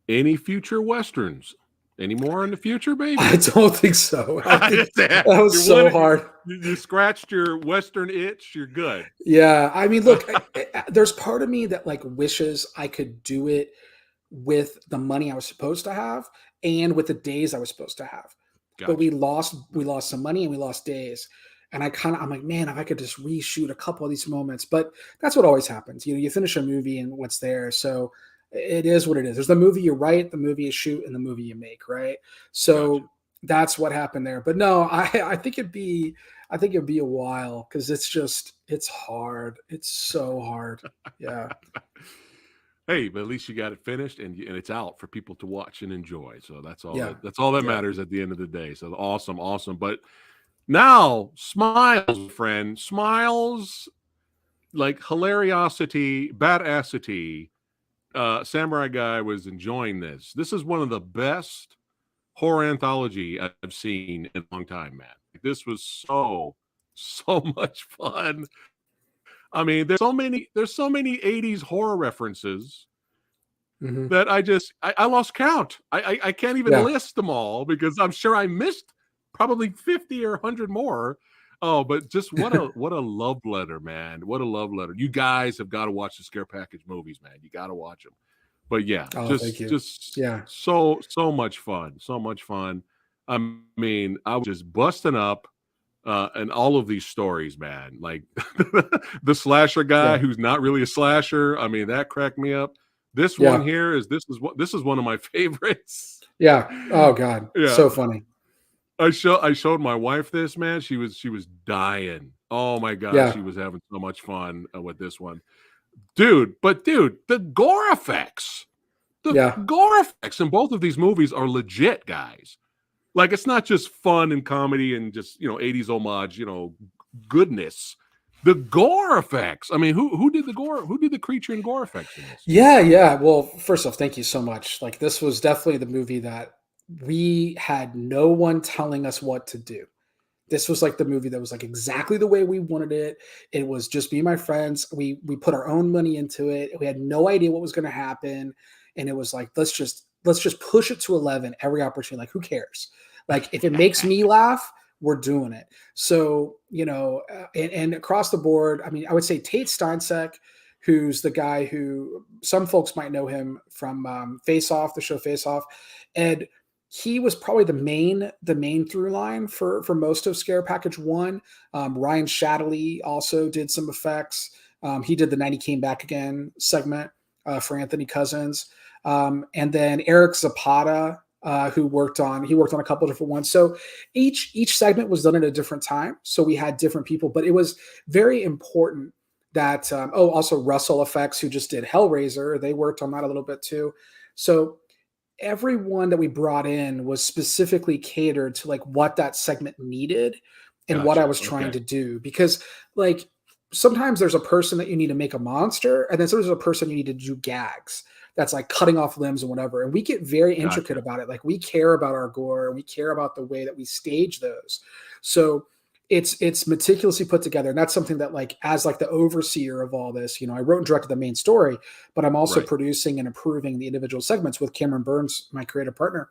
any future westerns? Any more in the future, I baby? don't think so. I think that You was so wanted- hard. you scratched your western itch. You're good. Yeah, I mean, look, there's part of me that like wishes I could do it with the money I was supposed to have and with the days I was supposed to have. But we Gotcha. lost some money and we lost days. And I'm like, man, if I could just reshoot a couple of these moments. But that's what always happens. You finish a movie and what's there. So it is what it is. There's the movie you write, the movie you shoot, and the movie you make, right? Gotcha. So that's what happened there. But no, I think it'd be a while because it's hard. It's so hard. Yeah. Hey, but at least you got it finished and it's out for people to watch and enjoy. So Yeah. that's all that Yeah. matters at the end of the day. So awesome, awesome. But now smiles, friend, smiles like hilariosity, badassity. Samurai Guy was enjoying this. This is one of the best horror anthology I've seen in a long time, man. This was so much fun. I mean, there's so many 80s horror references Mhm. that I lost count. I can't even Yeah. list them all because I'm sure I missed probably 50 or 100 more. Oh, but just what a love letter, man. What a love letter. You guys have got to watch the Scare Package movies, man. You got to watch them. But yeah, Oh, thank just you. just Yeah. so much fun. So much fun. I mean, I was just busting up and all of these stories, man. Like the slasher guy Yeah. who's not really a slasher. I mean, that cracked me up. This one Yeah. here this is one of my favorites. Yeah. Oh God. Yeah. So funny. I showed my wife this, man. She was dying. Oh my god, Yeah. she was having so much fun with this one. Dude, the gore effects. The Yeah. gore effects in both of these movies are legit, guys. Like it's not just fun and comedy and just 80s homage, goodness. The gore effects. I mean, who did the gore? Who did the creature and gore effects in this? Yeah, yeah. Well, first off, thank you so much. Like this was definitely the movie that we had no one telling us what to do. This was like the movie that was like exactly the way we wanted it. It was just me and my friends. We put our own money into it. We had no idea what was going to happen, and it was like let's just push it to 11 every opportunity. Like who cares? Like if it makes me laugh, we're doing it. So and across the board, I mean, I would say Tate Steinseck, who's the guy who some folks might know him from Face Off, the show Face Off, and he was probably the main through line for most of Scare Package One. Ryan Shadley also did some effects. He did the "90 Came Back Again" segment for Anthony Cousins, and then Eric Zapata, who worked on a couple different ones. So each segment was done at a different time. So we had different people, but it was very important that also Russell Effects, who just did Hellraiser, they worked on that a little bit too. So everyone that we brought in was specifically catered to like what that segment needed and what I Gotcha. was trying Okay. to do. Because like sometimes there's a person that you need to make a monster, and then sometimes there's a person you need to do gags. That's like cutting off limbs and whatever. And we get very intricate Gotcha. about it. Like we care about our gore, we care about the way that we stage those. So it's meticulously put together. And that's something that like as like the overseer of all this, I wrote and directed the main story, but I'm also Right. producing and approving the individual segments with Cameron Burns, my creative partner.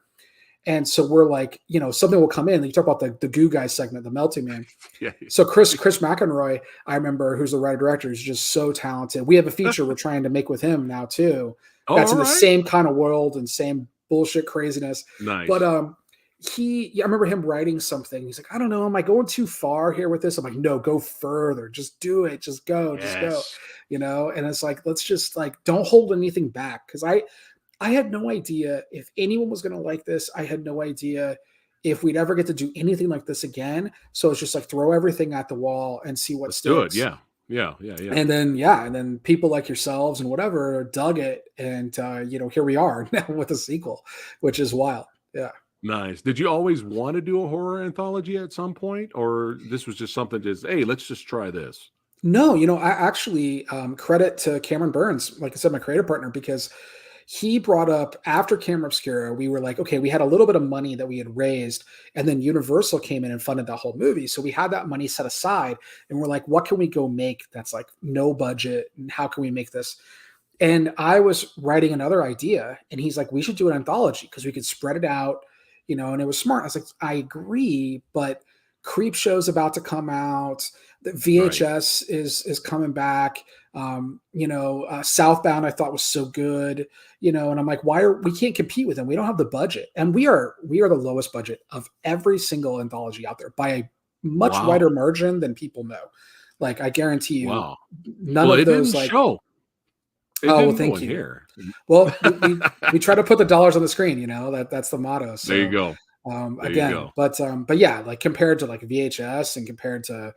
And so we're like, something will come in. You talk about the goo guy segment, the melting man. Yeah. So Chris McEnroy, I remember, who's the writer director, is just so talented. We have a feature we're trying to make with him now too. Oh, That's all in the right. same kind of world and same bullshit craziness. But Nice. I remember him writing something. He's like, I don't know, am I going too far here with this? I'm like, no, go further. Just do it. Just go. Just go. Yes. And it's like, let's just like don't hold anything back. Cause I had no idea if anyone was gonna like this. I had no idea if we'd ever get to do anything like this again. So it's just like throw everything at the wall and see what Let's do it. sticks. Yeah. Yeah. Yeah. Yeah. And then people like yourselves and whatever dug it, and here we are now with a sequel, which is wild. Yeah. Nice. Did you always want to do a horror anthology at some point, or this was just something hey, let's just try this? No, I actually credit to Cameron Burns, like I said, my creative partner, because he brought up after Camera Obscura, we were like, okay, we had a little bit of money that we had raised, and then Universal came in and funded that whole movie. So we had that money set aside, and we're like, what can we go make that's like no budget, and how can we make this? And I was writing another idea, and he's like, we should do an anthology because we could spread it out, and it was smart. I was like, I agree, but Creep Show's about to come out. The Right. VHS is coming back. Southbound I thought was so good, and I'm like, we can't compete with them? We don't have the budget, and we are the lowest budget of every single anthology out there by a much Wow. wider margin than people know. Like I guarantee you, Wow. none Well, of it those didn't like. show. It Oh well, didn't go thank in you. here. Well, we try to put the dollars on the screen, that's the motto. There you So go. There you again, go. but yeah, like compared to like VHS and compared to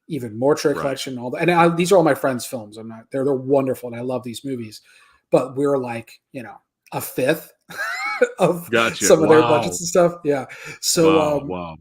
even more Trick Right. Collection, all that, and these are all my friends' films. I'm not they're wonderful, and I love these movies, but we're like a fifth of Gotcha. some of their Wow. budgets and stuff. Yeah, so Wow. Wow.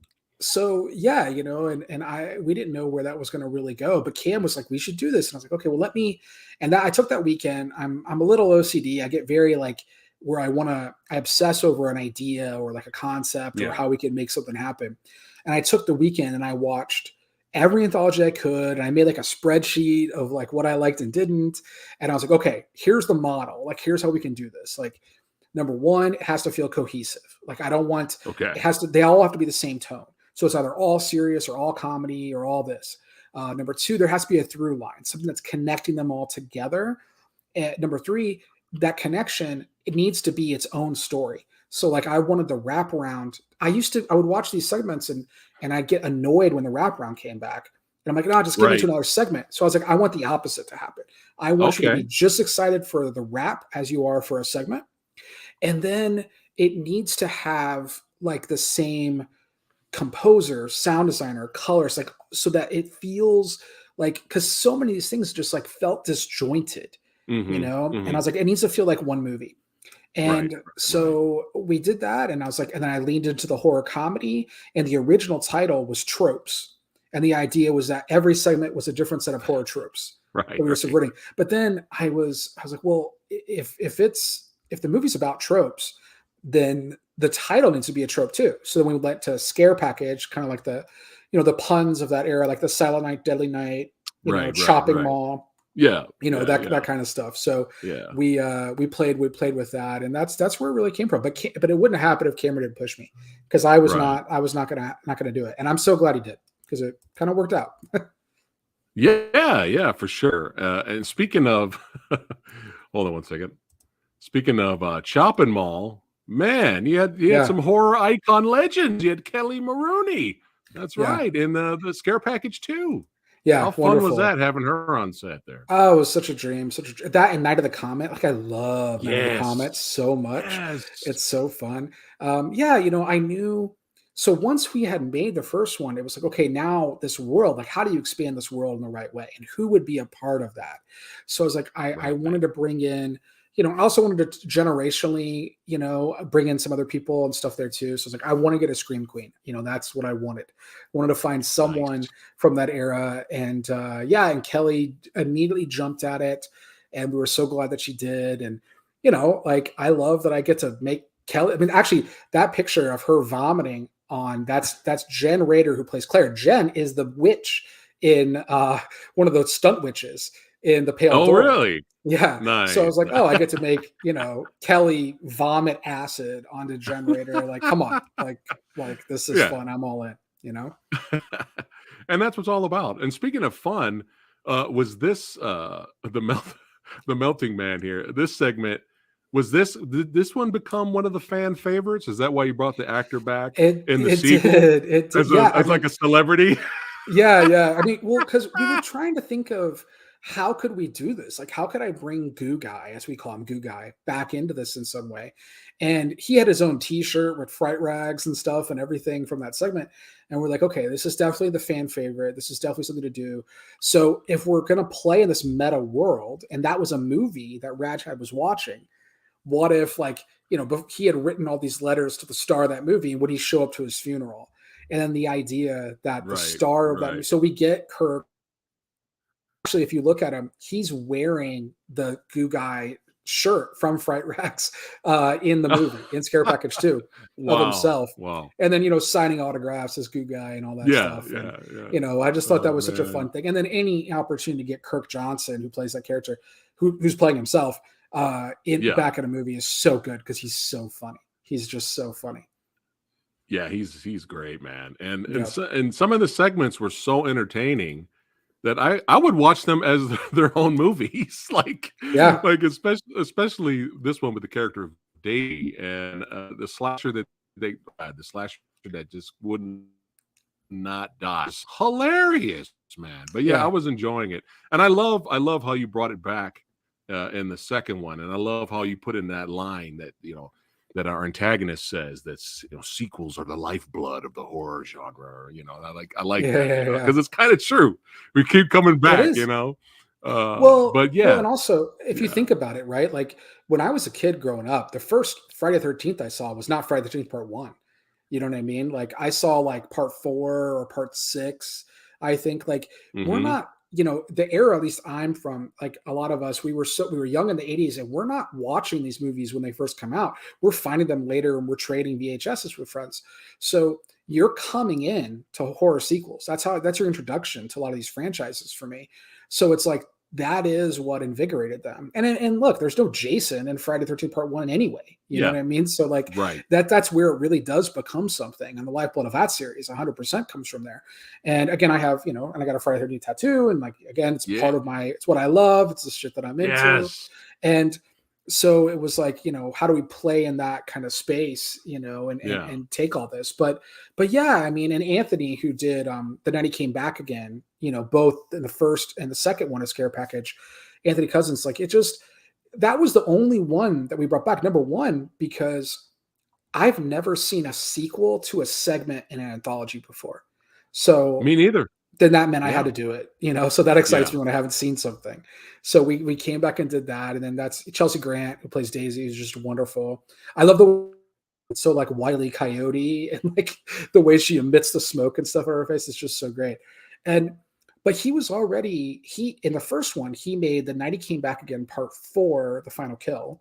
yeah, and we didn't know where that was going to really go, but Cam was like, we should do this, and I was like, okay, well, let me. And I took that weekend. I'm a little OCD. I get very like where I obsess over an idea or like a concept or Yeah. how we could make something happen. And I took the weekend and I watched every anthology I could, and I made like a spreadsheet of like what I liked and didn't. And I was like, okay, here's the model. Like, here's how we can do this. Like, number one, it has to feel cohesive. Like, I don't want Okay. they all have to be the same tone. So it's either all serious or all comedy or all this. Number two, there has to be a through line, something that's connecting them all together. And number three, that connection, it needs to be its own story. So like I wanted the wraparound. I would watch these segments and I'd get annoyed when the wraparound came back. And I'm like, no, just give me to Right. another segment. So I was like, I want the opposite to happen. I want you to be Okay. just excited for the wrap as you are for a segment. And then it needs to have like the same composer, sound designer, colors, like so that it feels like because so many of these things just like felt disjointed, Mm-hmm. And I Mm-hmm. was like, it needs to feel like one movie. Right. And Right. so we did that, and I was like, and then I leaned into the horror comedy, and the original title was Tropes. And the idea was that every segment was a different set of horror tropes Right. that we were Right. subverting. But then I was like, well, if the movie's about tropes, then the title needs to be a trope too. So then we went to scare package, kind of like the, the puns of that era, like the Silent Night, Deadly Night, Right. Right. chopping Right. mall, Yeah. that Yeah. Yeah. that kind of stuff. So Yeah. we played with that, and that's where it really came from. But it wouldn't have happened if Cameron didn't push me, because I was Right. not gonna do it, and I'm so glad he did, because it kind of worked out. Yeah. Yeah. For sure. And speaking of, hold on one second. Speaking of Chopping Mall, man, you had Yeah, some horror icon legends. You had Kelly Maroney. That's yeah, right, in the Scare Package too. How yeah, fun was wonderful. that having her on set there? Oh, it was such a dream, that and Night of the Comet. Like, I love Night of the Comet Yes. so much. Yes. It's so fun. Yeah, I knew. So once we had made the first one, it was like, okay, now this world, like, how do you expand this world in the right way, and who would be a part of that? So I was like, I Right. wanted to bring in, I also wanted to generationally, bring in some other people and stuff there too. So I was like, I want to get a Scream Queen. That's what I wanted. Wanted to find someone Nice. from that era. And yeah, and Kelly immediately jumped at it, and we were so glad that she did. And like, I love that I get to make Kelly. I mean, actually, that picture of her vomiting on, that's Jen Rader, who plays Claire. Jen is the witch in one of those stunt witches in The Pale Oh, Door. really? Yeah. So I Nice. was like, oh, I get to make, Kelly vomit acid onto Jen Rader. Like, come on. Like this is Yeah. fun. I'm all in. And that's what's all about. And speaking of fun, was this the melting man here? This segment was this did this one become one of the fan favorites? Is that why you brought the actor back It in the it sequel did. It did. as a Yeah. I as like mean, a celebrity? yeah, yeah. I mean, well, because we were trying to think of how could we do this? Like, how could I bring Goo Guy, as we call him, Goo Guy, back into this in some way? And he had his own T-shirt with fright rags and stuff and everything from that segment. And we're like, okay, this is definitely the fan favorite. This is definitely something to do. So if we're gonna play in this meta world, and that was a movie that Rajhad was watching, what if, like, he had written all these letters to the star of that movie, and would he show up to his funeral? And then the idea that the Right, star of that movie, right. so we get Kirk. Actually, if you look at him, he's wearing the Goo Guy shirt from Fright Rags in the movie, in Scare Package 2, of Wow, himself. wow. And then, signing autographs as Goo Guy and all that Yeah, stuff. And, yeah, yeah. I just thought that Oh, was such a man. fun thing. And then any opportunity to get Kirk Johnson, who plays that character, who's playing himself, in Yeah. back in a movie, is so good, because he's so funny. He's just so funny. Yeah, he's great, man. And Yeah. so, and some of the segments were so entertaining that I would watch them as their own movies, Yeah. like especially this one with the character of Davey and the slasher that just wouldn't not die. It's hilarious, man. But yeah, I Yeah. was enjoying it, and I love how you brought it back in the second one, and I love how you put in that line that that our antagonist says that's sequels are the lifeblood of the horror genre. Or, I like Yeah. that Yeah. Yeah. because it's kind of true. We keep coming It back, is. but Well, yeah, and also, if you yeah, think about it, right? Like, when I was a kid growing up, the first Friday the 13th I saw was not Friday the 13th Part 1. You know what I mean? Like, I saw, like, Part 4 or Part 6. I think, like, we're hmm not, the era, at least I'm from, like, a lot of us, we were young in the 80s, and we're not watching these movies when they first come out. We're finding them later, and we're trading VHSs with friends. So you're coming in to horror sequels. That's your introduction to a lot of these franchises for me. So it's like, that is what invigorated them. And look, there's no Jason in Friday the 13th Part 1 anyway. You know yeah, what I mean? So, like, right, that's where it really does become something. And the lifeblood of that series 100% comes from there. And again, I have, and I got a Friday the 13th tattoo, and, like, again, it's yeah, part of it's what I love. It's the shit that I'm into. yes, And so it was like, how do we play in that kind of space, and yeah. take all this? But yeah, I mean, and Anthony, who did The Night He Came Back Again, both in the first and the second one, a Scare Package, Anthony Cousins, like, it just, that was the only one that we brought back. Number one, because I've never seen a sequel to a segment in an anthology before. So Me neither. then that meant I had Yeah. to do it, so that excites Yeah. me when I haven't seen something. So we came back and did that, and then that's Chelsea Grant, who plays Daisy, is just wonderful. I love the it's so like Wile E. Coyote, and like the way she emits the smoke and stuff on her face is just so great. And but he was already he in the first one, he made The Night He Came Back Again Part 4, The Final Kill.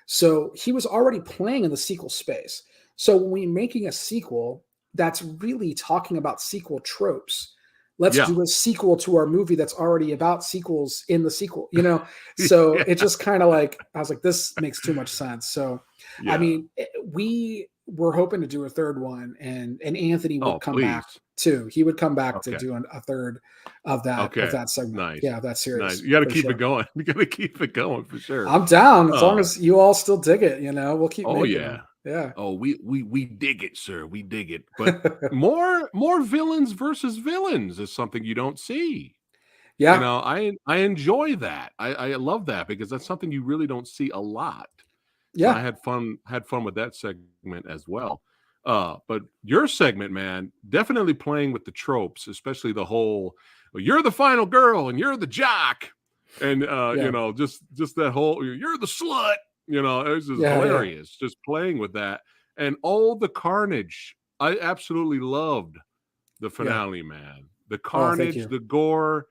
So he was already playing in the sequel space. So when we're making a sequel that's really talking about sequel tropes, let's Yeah. do a sequel to our movie that's already about sequels in the sequel. So it Yeah. just kind of like, I was like, this makes too much sense. So I Yeah. mean, we were hoping to do a third one, and Anthony would Oh, come back please. too. He would come back to Okay. do a third of that Okay. segment. Nice. Yeah, that Nice. series You got to for keep it sure. going. You got to keep it going for sure. I'm down as long Uh, as you all still dig it. We'll keep oh making yeah. them. Yeah. Oh, we dig it, sir. We dig it. But more villains versus villains is something you don't see. Yeah. I enjoy that. I love that because that's something you really don't see a lot. So I Yeah. had fun with that segment as well. But your segment, man, definitely playing with the tropes, especially the whole "well, you're the final girl and you're the jock," and Yeah. just that whole "you're the slut." It was just Yeah. Yeah. hilarious, just playing with that and all the carnage. I absolutely loved the Yeah. finale, man. The Oh, thank carnage, you. the gore.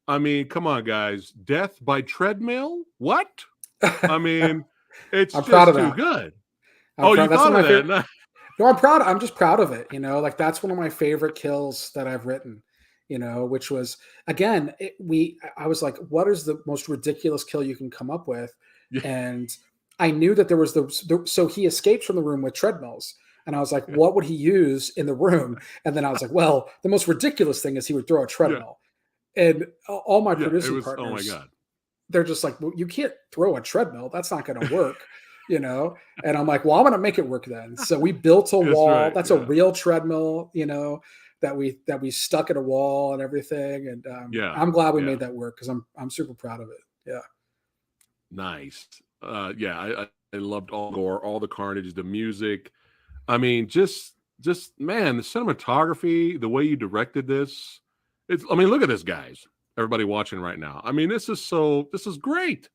I mean, come on, guys. Death by treadmill? What? I mean, it's I'm proud just of too that. good. I'm Oh, you proud. That's thought one of of my that? favorite. No, I'm proud. I'm just proud of it. Like that's one of my favorite kills that I've written. Which was again, I was like, what is the most ridiculous kill you can come up with? Yeah, And I knew that there was so he escapes from the room with treadmills. And I was like, what would he use in the room? And then I was like, well, the most ridiculous thing is he would throw a yeah, treadmill. And all my yeah. It producing was. Oh my partners, god. they're just like, well, you can't throw a treadmill. That's not going to work. And I'm like, well, I'm going to make it work then. So we built a That's wall. right. That's a Yeah, real treadmill, that we stuck at a wall and everything. And yeah, I'm glad we yeah. made that work because I'm super proud of it. Yeah. Nice. Yeah. I loved all the gore, all the carnage, the music. I mean, just man, the cinematography, the way you directed this. It's. I mean, look at this, guys. Everybody watching right now. I mean, this is great.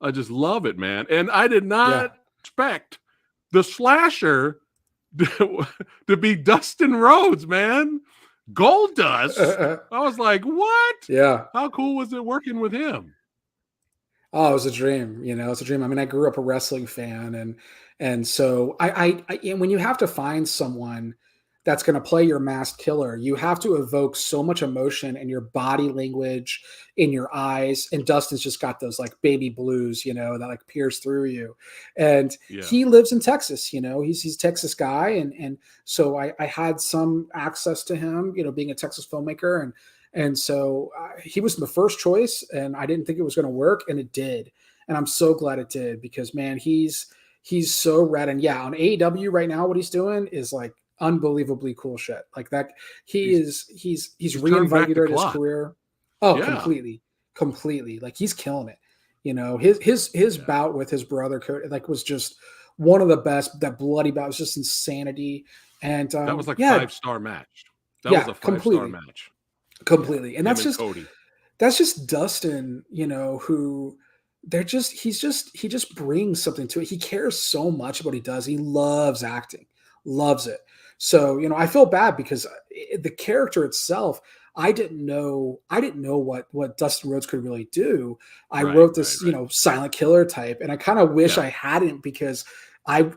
I just love it, man. And I did Yeah. not expect the slasher to be Dustin Rhodes, man. Gold Dust. I was like, what? Yeah. How cool was it working with him? Oh, it was a dream. It's a dream. I mean, I grew up a wrestling fan, and so and when you have to find someone that's going to play your masked killer, you have to evoke so much emotion in your body language, in your eyes. And Dustin's just got those like baby blues, that like pierce through you. And Yeah. he lives in Texas. He's a Texas guy, and so I had some access to him, being a Texas filmmaker, and so he was the first choice, and I didn't think it was going to work, and it did. And I'm so glad it did because man, he's so rad. And yeah, on AEW right now, what he's doing is like unbelievably cool shit. Like that, he He's is he's he's turned back the reinvigorated his clock. career. Oh, Yeah. completely. Like he's killing it. His Yeah. bout with his brother like was just one of the best. That bloody bout was just insanity. And That was like yeah, 5-star match. That was yeah, a 5-star completely, match. Yeah. completely. And Him that's and just Cody. that's just Dustin, who he just brings something to it. He cares so much about what he does. He loves acting, loves it. So, I feel bad because the character itself, I didn't know what Dustin Rhodes could really do. I Right, wrote right, this, right. silent killer type, and I kind of wish Yeah. I hadn't because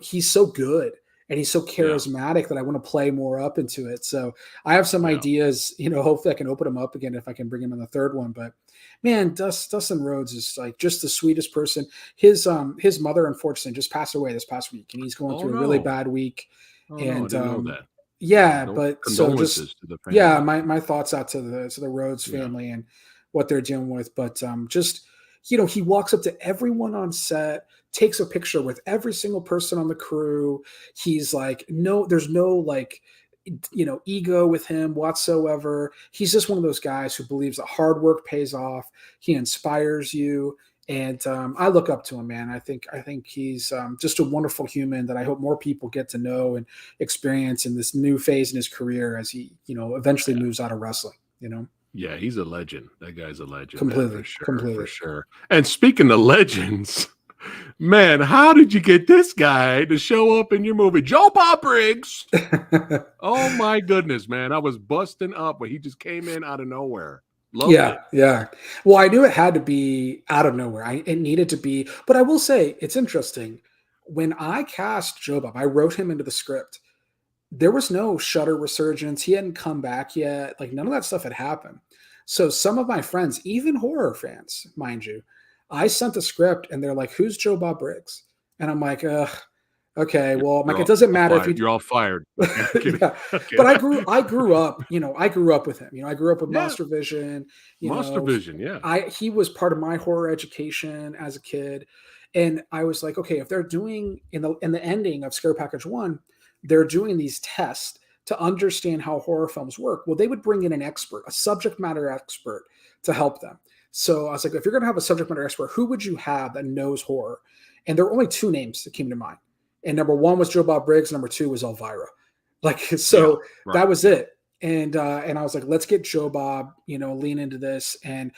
he's so good and he's so Yeah. charismatic that I want to play more up into it. So I have some Yeah. ideas, hopefully I can open him up again if I can bring him in the third one. But man, Dustin Rhodes is like just the sweetest person. His mother unfortunately just passed away this past week, and he's going Oh through a really no. bad week. Oh no, I And didn't know that. yeah, No but so just condolences to the yeah, family. my thoughts out to the Rhodes Yeah. family and what they're dealing with. But just he walks up to everyone on set, takes a picture with every single person on the crew. He's like, no, there's no like ego with him whatsoever. He's just one of those guys who believes that hard work pays off. He inspires you, and I look up to him, man. I think he's just a wonderful human that I hope more people get to know and experience in this new phase in his career as he eventually Yeah. moves out of wrestling. Yeah, he's a legend. That guy's a legend, man, for Completely, sure, for completely. sure. And speaking of legends, man, how did you get this guy to show up in your movie? Joe Bob Briggs. Oh my goodness, man. I was busting up when he just came in out of nowhere. Loved Yeah, it. yeah. Well, I knew it had to be out of nowhere. It needed to be, but I will say it's interesting. When I cast Joe Bob, I wrote him into the script. There was no Shutter resurgence. He hadn't come back yet. Like none of that stuff had happened. So some of my friends, even horror fans, mind you, I sent the script and they're like, "Who's Joe Bob Briggs?" And I'm like, okay, well, I'm like, it doesn't matter if you You're all fired. Okay, I'm kidding. yeah, Okay. but I grew up, I grew up with him. I grew up with Yeah, Monster Vision. You Monster know, Vision. Yeah. he was part of my horror education as a kid, and I was like, okay, if they're doing in the ending of Scare Package One, they're doing these tests to understand how horror films work. Well, they would bring in an expert, a subject matter expert, to help them. So I was like, if you're going to have a subject matter expert, who would you have that knows horror? And there were only two names that came to mind. And number one was Joe Bob Briggs. Number two was Elvira. Like, Yeah. so Right. that was Yeah. it. And I was like, let's get Joe Bob, lean into this. And,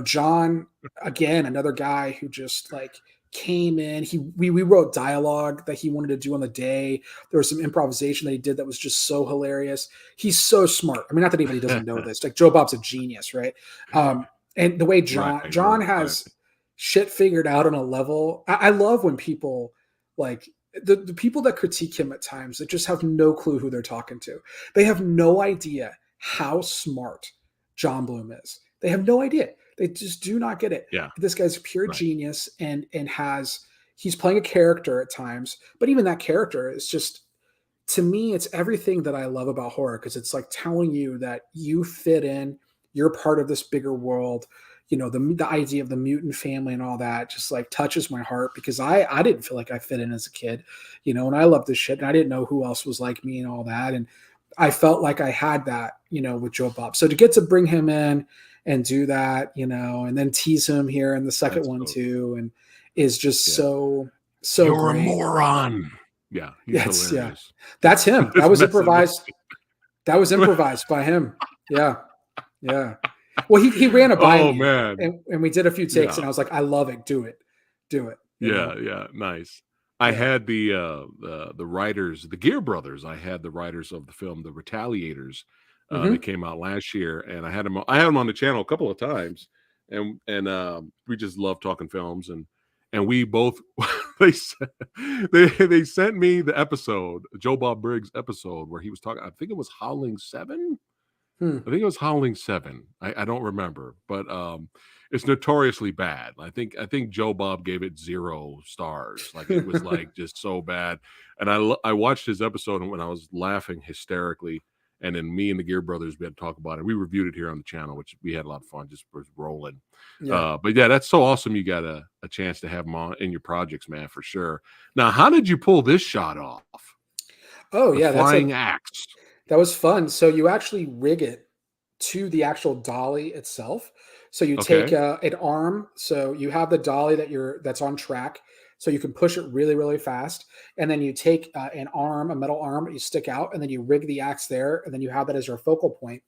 John, again, another guy who just like came in. We wrote dialogue that he wanted to do on the day. There was some improvisation that he did that was just so hilarious. He's so smart. I mean, not that anybody doesn't know this. Like Joe Bob's a genius, right? And the way Right. John Right. has shit figured out on a level. I love when people like the people that critique him at times that just have no clue who they're talking to. They have no idea how smart John Bloom is. They have no idea. They just do not get it. Yeah. This guy's pure Right. genius and he's playing a character at times, but even that character is just, to me, it's everything that I love about horror because it's like telling you that you fit in, you're part of this bigger world. The idea of the mutant family and all that just like touches my heart because I didn't feel like I fit in as a kid, and I loved this shit and I didn't know who else was like me and all that. And I felt like I had that, with Joe Bob. So to get to bring him in and do that, and then tease him here in the second That's one so, too, and is just yeah. so You're a great. moron. Yeah. He's Yeah. hilarious. That's him. That Just was messing with improvised. That was improvised by him. Yeah. Yeah. Well, he ran it by Oh me man. and we did a few takes Yeah. and I was like, I love it. Do it. Do it. Yeah. Yeah. Nice. I Yeah. had the writers, the Gear Brothers. I had the writers of the film, The Retaliators, that Mm-hmm. came out last year, and I had them on the channel a couple of times, and we just love talking films, and we both they they sent me the episode, Joe Bob Briggs episode, where he was talking. I think it was Howling 7. Hmm. I think it was Howling 7. I don't remember, but it's notoriously bad. I think Joe Bob gave it 0 stars. Like it was like just so bad. And I watched his episode when I was laughing hysterically. And then me and the Gear Brothers, we had to talk about it. We reviewed it here on the channel, which we had a lot of fun, just was rolling. Yeah. But yeah, that's so awesome. You got a chance to have them on in your projects, man, for sure. Now, how did you pull this shot off? Oh The yeah, flying axe. that was fun. So you actually rig it to the actual dolly itself. So you take Okay. an arm. So you have the dolly that's on track. So you can push it really, really fast. And then you take an arm, a metal arm that you stick out, and then you rig the axe there. And then you have that as your focal point.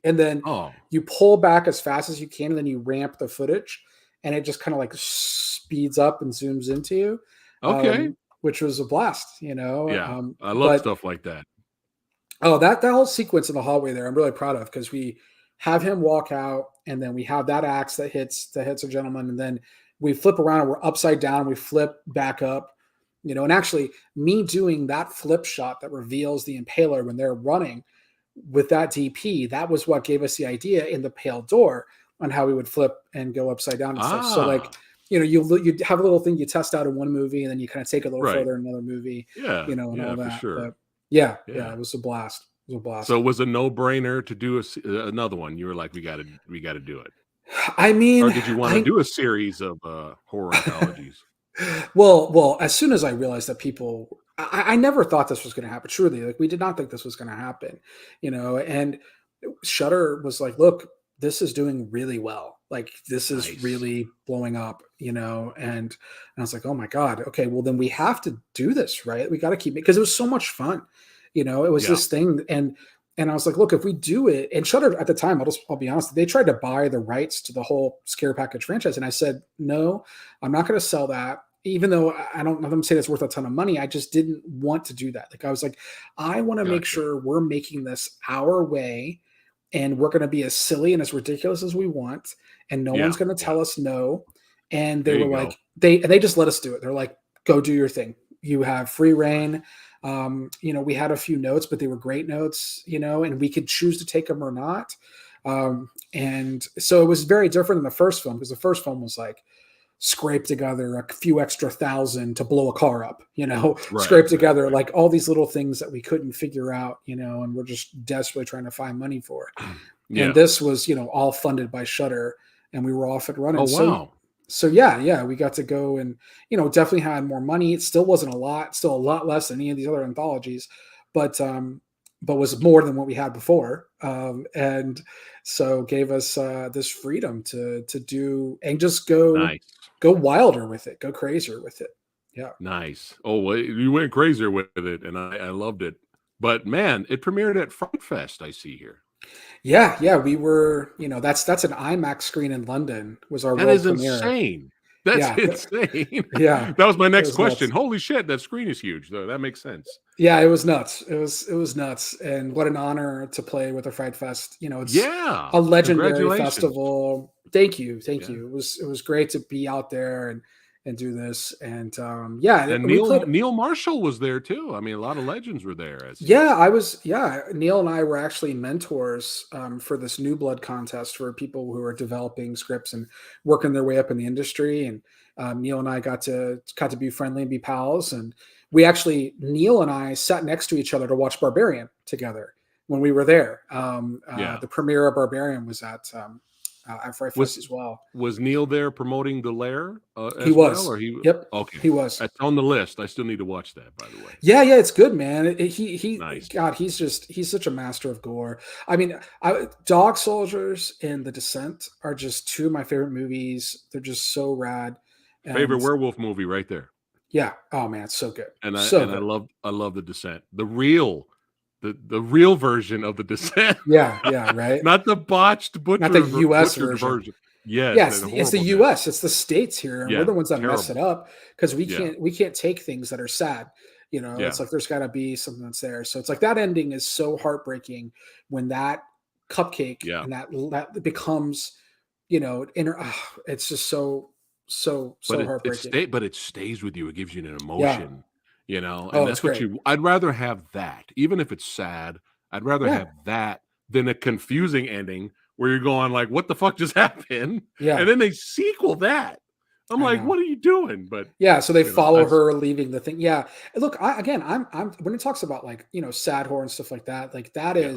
And then Oh, you pull back as fast as you can. And then you ramp the footage. And it just kind of like speeds up and zooms into you, okay. which was a blast, Yeah. I love but stuff like that. oh, that whole sequence in the hallway there, I'm really proud of because we have him walk out, and then we have that axe that hits a gentleman, and then we flip around and we're upside down. We flip back up, and actually, me doing that flip shot that reveals the impaler when they're running with that DP, that was what gave us the idea in the pale door on how we would flip and go upside down and stuff. So like, Ah, you have a little thing you test out in one movie, and then you kind of take it a little right. further in another movie, Yeah. and all Yeah, for that. sure. But yeah, Yeah. it was a blast. It was a blast. So it was a no-brainer to do another one. You were like, we got to do it. I Or mean, did you want to I do a series of horror anthologies? well, as soon as I realized that I never thought this was going to happen. Truly, like we did not think this was going to happen, and Shutter was like, look, this is doing really well. Like this is Nice. really blowing up, and I was like, oh my God. Okay. Well, then we have to do this, right? We got to keep it because it was so much fun. It was Yeah. this thing. And And I was like, look, if we do it, and Shudder at the time, I'll be honest, they tried to buy the rights to the whole Scare Package franchise. And I said, no, I'm not going to sell that. Even though I don't know them say that's worth a ton of money, I just didn't want to do that. Like I was like, I want to make Gotcha. sure we're making this our way, and we're going to be as silly and as ridiculous as we want, and no one's Yeah. going to Yeah. tell us no. And they There were you go. like, they just let us do it. They're like, go do your thing. You have free reign. We had a few notes, but they were great notes, and we could choose to take them or not. And so it was very different than the first film, because the first film was like, scrape together a few extra thousand to blow a car up, Right. scrape Right. together Right. like all these little things that we couldn't figure out, and we're just desperately trying to find money for. And Yeah. this was, all funded by Shudder, and we were off and running. Oh, wow. So yeah, we got to go and, definitely had more money. It still wasn't a lot, still a lot less than any of these other anthologies, but was more than what we had before. And so gave us this freedom to do and just Nice. go wilder with it, go crazier with it. Yeah. Nice. Oh, well, you went crazier with it, and I loved it. But man, it premiered at Fright Fest, I see here. Yeah, we were, that's an IMAX screen in London was our That world is premiere. insane. That's Yeah, insane. yeah, That was my it next was question. nuts. Holy shit, that screen is huge, though. That makes sense. Yeah, it was nuts. It was nuts, and what an honor to play with the Fright Fest. It's Yeah. a legendary Congratulations. festival. Thank you, thank Yeah. you. It was great to be out there and do this, and yeah, And we played. Neil Marshall was there too. I mean, a lot of legends were there, I see. Yeah, Neil and I were actually mentors for this New Blood contest for people who are developing scripts and working their way up in the industry. And Neil and I got to be friendly and be pals. And Neil and I sat next to each other to watch Barbarian together when we were there. Yeah. The premiere of Barbarian was at Fright Fest Was as well. was Neil there promoting The Lair He as well, was. or he? Yep, Okay, he was. that's on the list. I still need to watch that, by the way. Yeah, it's good, man. Nice. God, he's such a master of gore. I mean, Dog Soldiers and The Descent are just two of my favorite movies. They're just so rad. Favorite And werewolf movie right there. yeah, oh man, it's so good, And so I good. love The Descent. The real version of The Descent. Yeah, right. Not the botched Not the U.S. butchered version. version. Yes, Yeah, that it's the horrible death. U.S. It's the states here, and we're Yeah, the ones that mess it terrible. up because Yeah, we can't take things that are sad. yeah, It's like there's got to be something that's there. So it's like that ending is so heartbreaking when that cupcake yeah. and that becomes, it's just so heartbreaking. But it stays with you. It gives you an Yeah. emotion, and Oh, it's that's what great. you I'd rather have that. Even if it's sad, I'd rather Yeah. have that than a confusing ending where you're going like, "What the fuck just happened?" Yeah. And then they sequel that. I'm I like, know. "What are you doing?" But, Yeah, so they follow that's her leaving the thing. Yeah. Look, I'm when it talks about like, sad horror and stuff like that, like yeah.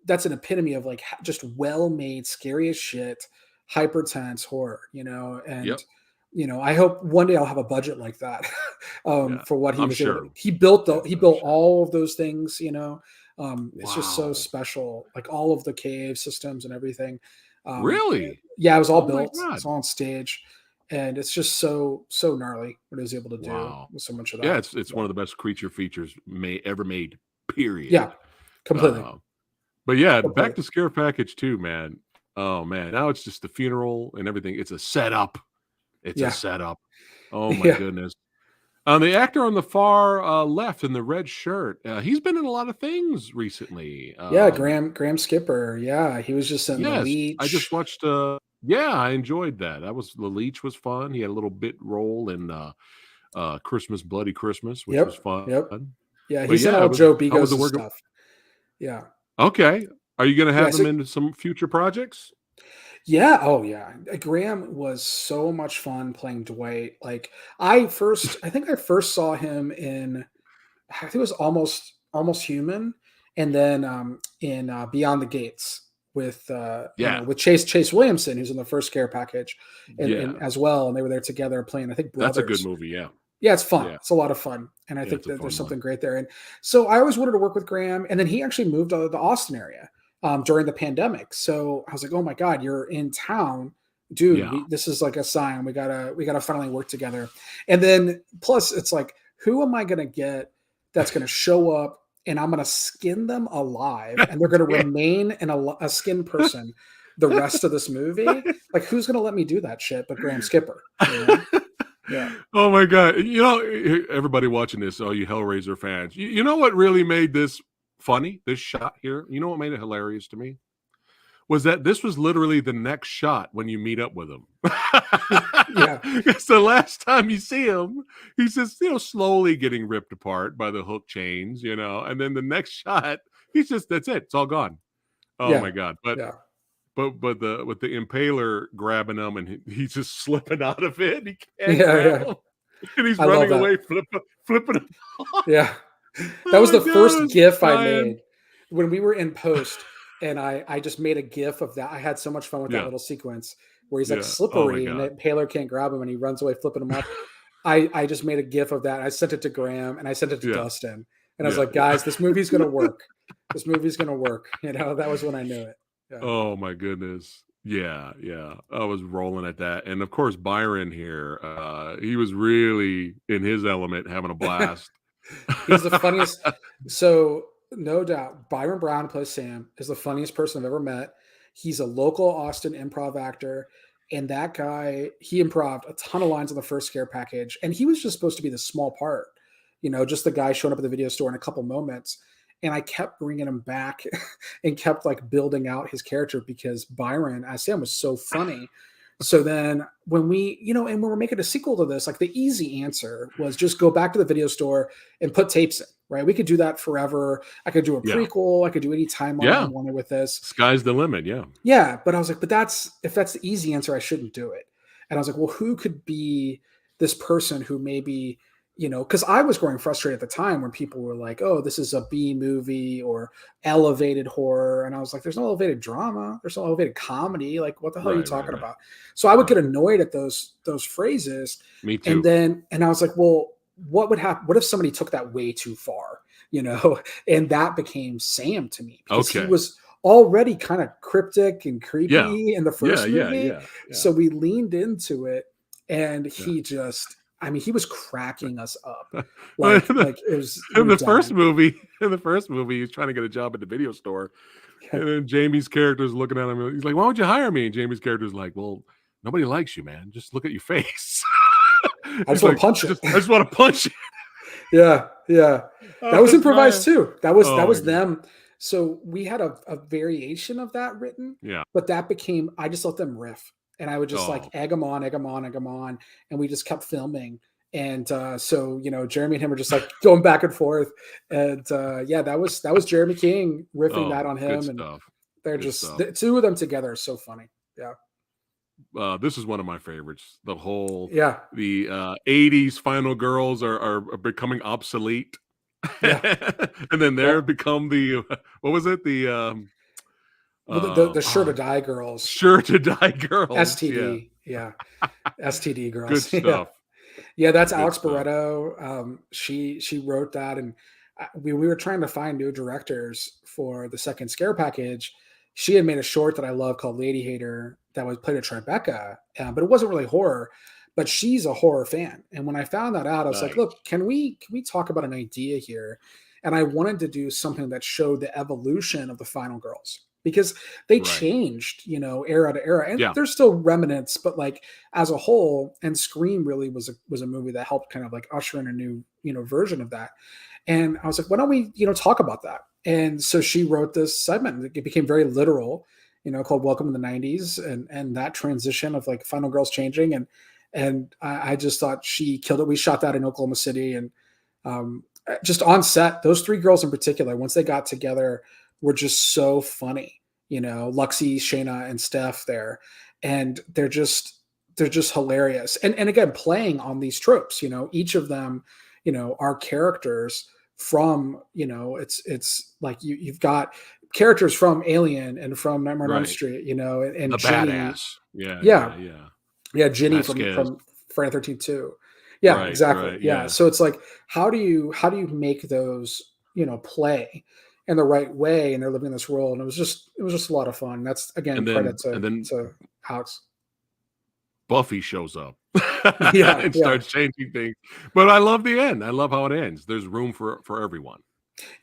that's an epitome of like just well-made, scary as shit, hyper tense horror, and Yep. I hope one day I'll have a budget like that. Yeah. For what he I'm was able sure. to he built Yeah, he I'm built sure. all of those things, it's just so Wow. special, like all of the cave systems and everything. Really? Yeah, it was all Oh my built. It's god. all on stage, and it's just so gnarly what it was able to do Wow. with so much of Yeah, that. it's But one of the best creature features ever made, yeah, period. completely, Uh, but yeah, back completely. to Scare Package 2, man. Oh man, now it's just the funeral and everything. It's a setup. It's a Yeah, setup. Oh my yeah, goodness. The actor on the far left in the red shirt, he's been in a lot of things recently. yeah. Graham Skipper. Yeah, he was just in The Yes, I just Leech. watched. Yeah, I enjoyed that. That was The Leech was fun. He had a little bit role in Christmas, Bloody Christmas, which was Yep, fun. yep. Yeah, But he's in yeah, all Joe how was the Bigos' work? stuff. Yeah, Okay, are you going to yeah. have So them into some future projects? yeah, oh yeah. Graham was so much fun playing Dwight. Like I think I first saw him in, I think it was almost human, and then in Beyond the Gates with Yeah, with Chase Williamson, who's in the first Care Package, and yeah, as well, and they were there together playing, I think, that's a good brothers. movie. Yeah, Yeah, it's fun. yeah, It's a lot of fun, and I yeah. think It's a that there's fun one. something great there. And so I always wanted to work with Graham, and then he actually moved to the Austin area during the pandemic. So I was like, "Oh my God, you're in town, dude! Yeah, This is like a sign. We gotta finally work together." And then plus, it's like, who am I gonna get that's gonna show up and I'm gonna skin them alive, and they're gonna remain a skinned person the rest of this movie. Like, who's gonna let me do that shit but Graham Skipper? You know? Yeah. Oh my god! You know, everybody watching this, all you Hellraiser fans, you know what really made this funny? This shot here, you know what made it hilarious to me? Was that this was literally the next shot when you meet up with him. Yeah. It's the last time you see him, he's just, slowly getting ripped apart by the hook chains, and then the next shot, he's just, that's it. It's all gone. Oh Yeah. my God. But Yeah. but the with the impaler grabbing him and he's just slipping out of it. He can't Yeah. grab Yeah. him. And he's I love running that. away, flipping him. Yeah. That Oh was my the God, I first was GIF I dying. made when we were in post, and I just made a GIF of that. I had so much fun with that Yeah. little sequence where he's like Yeah. Oh my slippery and God. that Paler can't grab him and he runs away flipping him off. I just made a GIF of that. I sent it to Graham and I sent it to Yeah. Dustin. And I was Yeah. like, guys, this movie's gonna work. This movie's gonna work. That was when I knew it. Yeah. Oh my goodness. Yeah, yeah. I was rolling at that. And of course, Byron here, he was really in his element, having a blast. He's the funniest. So no doubt, Byron Brown, who plays Sam, is the funniest person I've ever met. He's a local Austin improv actor, and that guy, he improved a ton of lines on the first scare package, and he was just supposed to be the small part, just the guy showing up at the video store in a couple moments. And I kept bringing him back and kept like building out his character because Byron as Sam was so funny. So then when and when we're making a sequel to this, like the easy answer was just go back to the video store and put tapes in, right? We could do that forever. I could do a Yeah. prequel. I could do any timeline I Yeah. wanted with this. Sky's the limit. Yeah. Yeah. But I was like, but if that's the easy answer, I shouldn't do it. And I was like, well, who could be this person who maybe, because I was growing frustrated at the time when people were like, oh, this is a B movie or elevated horror. And I was like, there's no elevated drama. There's no elevated comedy. Like, what the hell are you talking about? So I would get annoyed at those phrases. Me too. And I was like, well, what would happen? What if somebody took that way too far? And that became Sam to me because he was already kind of cryptic and creepy in the first movie. Yeah. So we leaned into it and he just, he was cracking us up. Like it was in the first movie. In the first movie, he's trying to get a job at the video store, and then Jamie's character's looking at him. He's like, "Why would you hire me?" And Jamie's character's like, "Well, nobody likes you, man. Just look at your face." I just want to punch it. I just want to punch it. Yeah. That was improvised too. That was them. God. So we had a variation of that written. Yeah. But that became, I just let them riff. And I would just like egg them on. And we just kept filming. And so, Jeremy and him were just like going back and forth. And that was Jeremy King riffing that on him. And they're the two of them together are so funny. Yeah. This is one of my favorites. The whole, the 80s final girls are becoming obsolete. Yeah. And then they're become the, what was it? The Sure to Die girls. Sure to Die girls. STD. Yeah. STD girls. Good stuff. Yeah, that's good Alex Barretto. She wrote that, and we were trying to find new directors for the second scare package. She had made a short that I love called Lady Hater that was played at Tribeca, but it wasn't really horror. But she's a horror fan, and when I found that out, I was like, "Look, can we talk about an idea here?" And I wanted to do something that showed the evolution of the final girls because they changed, era to era, and there's still remnants, but like as a whole, and Scream really was a movie that helped kind of like usher in a new, version of that. And I was like, why don't we, talk about that? And so she wrote this segment. It became very literal, called Welcome to the 90s, and that transition of like final girls changing, and I just thought she killed it. We shot that in Oklahoma City, and just on set, those three girls in particular, once they got together, were just so funny, Luxie, Shayna, and Steph there. And they're just hilarious. And again, playing on these tropes, each of them, are characters from, it's like you've got characters from Alien and from Nightmare on Elm Street, and the Ginny. Badass. Yeah. Ginny from Friday the 13th too. Yeah, exactly. Yeah. So it's like, how do you make those, play in the right way, and they're living in this world, and it was just a lot of fun. That's again credit to Alex. Buffy shows up and starts changing things. But I love the end. I love how it ends. There's room for everyone.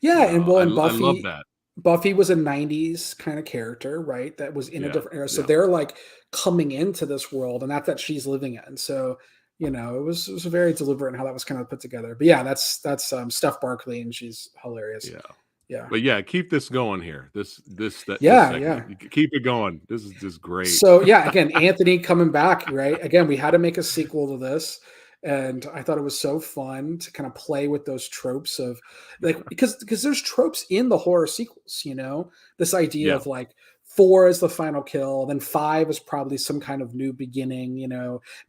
Yeah, You and know, well, and I love that. Buffy was a '90s kind of character, right? That was in a Yeah, different era. So yeah, they're like coming into this world, and not that she's living in. So, it was very deliberate in how that was kind of put together. But yeah, that's Steph Barkley, and she's hilarious. yeah. Yeah. But yeah, keep this going here. This Yeah, yeah. segment. You keep it going. This is just great. So yeah, again, Anthony coming back, right? Again, we had to make a sequel to this. And I thought it was so fun to kind of play with those tropes of like because there's tropes in the horror sequels. This idea Yeah, of like four is the final kill, then five is probably some kind of new beginning,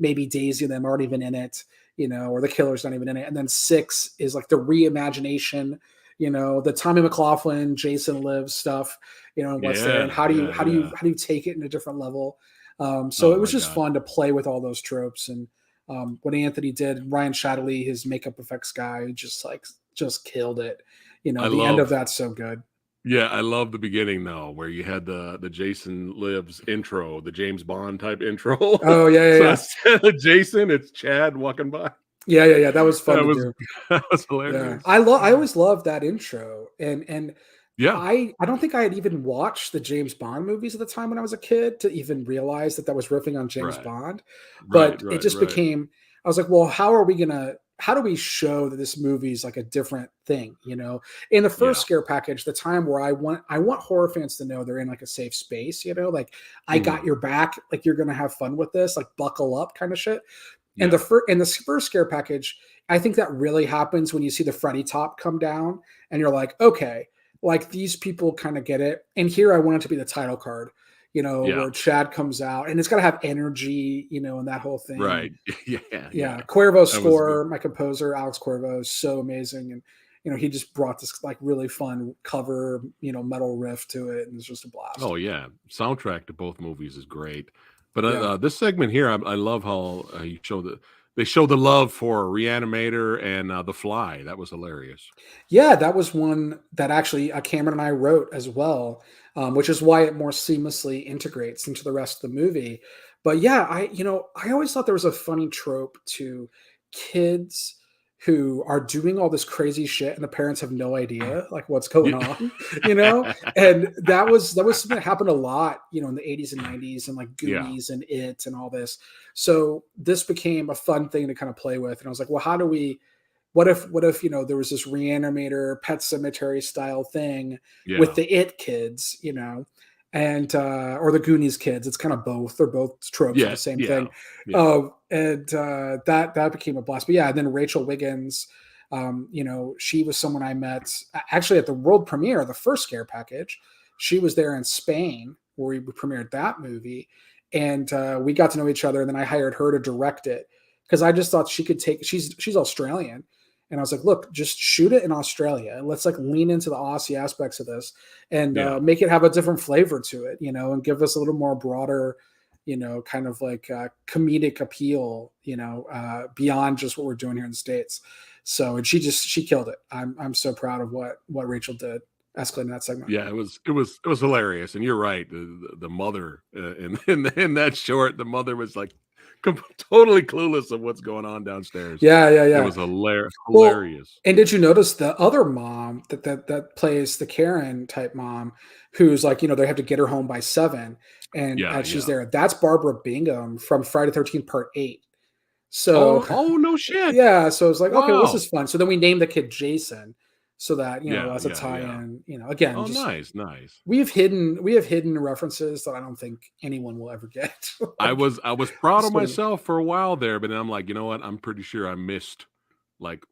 maybe Daisy and them aren't even in it, or the killer's not even in it. And then six is like the reimagination, the Tommy McLaughlin, Jason Lives stuff, and what's there, and yeah, how do you yeah, how do you yeah. how do you take it in a different level? So Oh it was my just god. fun to play with all those tropes, and what Anthony did, Ryan Shadley, his makeup effects guy, just killed it. I The end of love that's so good. Yeah, I love the beginning though, where you had the Jason Lives intro, the James Bond type intro. Oh yeah, yeah, So yeah, instead of Jason, it's Chad walking by. yeah, yeah, yeah. That was fun That to was do. that was Yeah, hilarious. I always loved that intro, and Yeah, I don't think I had even watched the James Bond movies at the time when I was a kid to even realize that that was riffing on James right, Bond. right, But it right, just right. became I was like, well, how do we show that this movie is like a different thing? In the first Yeah. scare package, the time where I want horror fans to know they're in like a safe space, like I got Mhm. your back, like you're gonna have fun with this, like buckle up kind of shit. And Yeah, the first scare package, I think that really happens when you see the Freddy top come down and you're like, okay, like these people kind of get it. And here I want it to be the title card, yeah, where Chad comes out and it's got to have energy, and that whole thing. And right. Yeah, yeah. yeah, Cuervo's That was good. score, my composer, Alex Cuervo, is so amazing. And he just brought this like really fun cover, metal riff to it. And it's just a blast. Oh yeah, soundtrack to both movies is great. But Yeah. this segment here, I love how you show they show the love for Reanimator and The Fly. That was hilarious. Yeah, that was one that actually Cameron and I wrote as well, which is why it more seamlessly integrates into the rest of the movie. But yeah, I always thought there was a funny trope to kids who are doing all this crazy shit and the parents have no idea like what's going Yeah. on. And that was something that happened a lot, in the '80s and '90s and like Yeah. Goonies and It and all this. So this became a fun thing to kind of play with. And I was like, well, how do we what if there was this reanimator pet cemetery style thing with Yeah. the It kids, and or the Goonies kids. It's kind of both. They're both tropes of Yeah. the same Yeah. thing. Yeah. And that became a blast. But yeah, and then Rachel Wiggins, she was someone I met actually at the world premiere of the first Scare Package. She was there in Spain where we premiered that movie, and we got to know each other. And then I hired her to direct it because I just thought she could take. She's Australian, and I was like, look, just shoot it in Australia. Let's like lean into the Aussie aspects of this and Yeah. make it have a different flavor to it, and give us a little more broader, kind of like comedic appeal, beyond just what we're doing here in the States. So, and she killed it. I'm so proud of what Rachel did escalating that segment. Yeah, it was hilarious, and you're right. The mother in that short, the mother was like totally clueless of what's going on downstairs. Yeah, yeah, It yeah. was Well, hilarious. and did you notice the other mom that plays the Karen type mom, who's like, they have to get her home by 7, and Yeah, she's yeah. there. That's Barbara Bingham from Friday 13th Part 8. So Oh, no shit. yeah, so it's like, okay, well, this Wow. is fun. So then we named the kid Jason, so that Yeah, as a yeah, yeah. tie-in. Again, Oh, just nice, nice. we have hidden references that I don't think anyone will ever get. Like I was proud of just putting, myself for a while there, but then I'm like, you know what? I'm pretty sure I missed like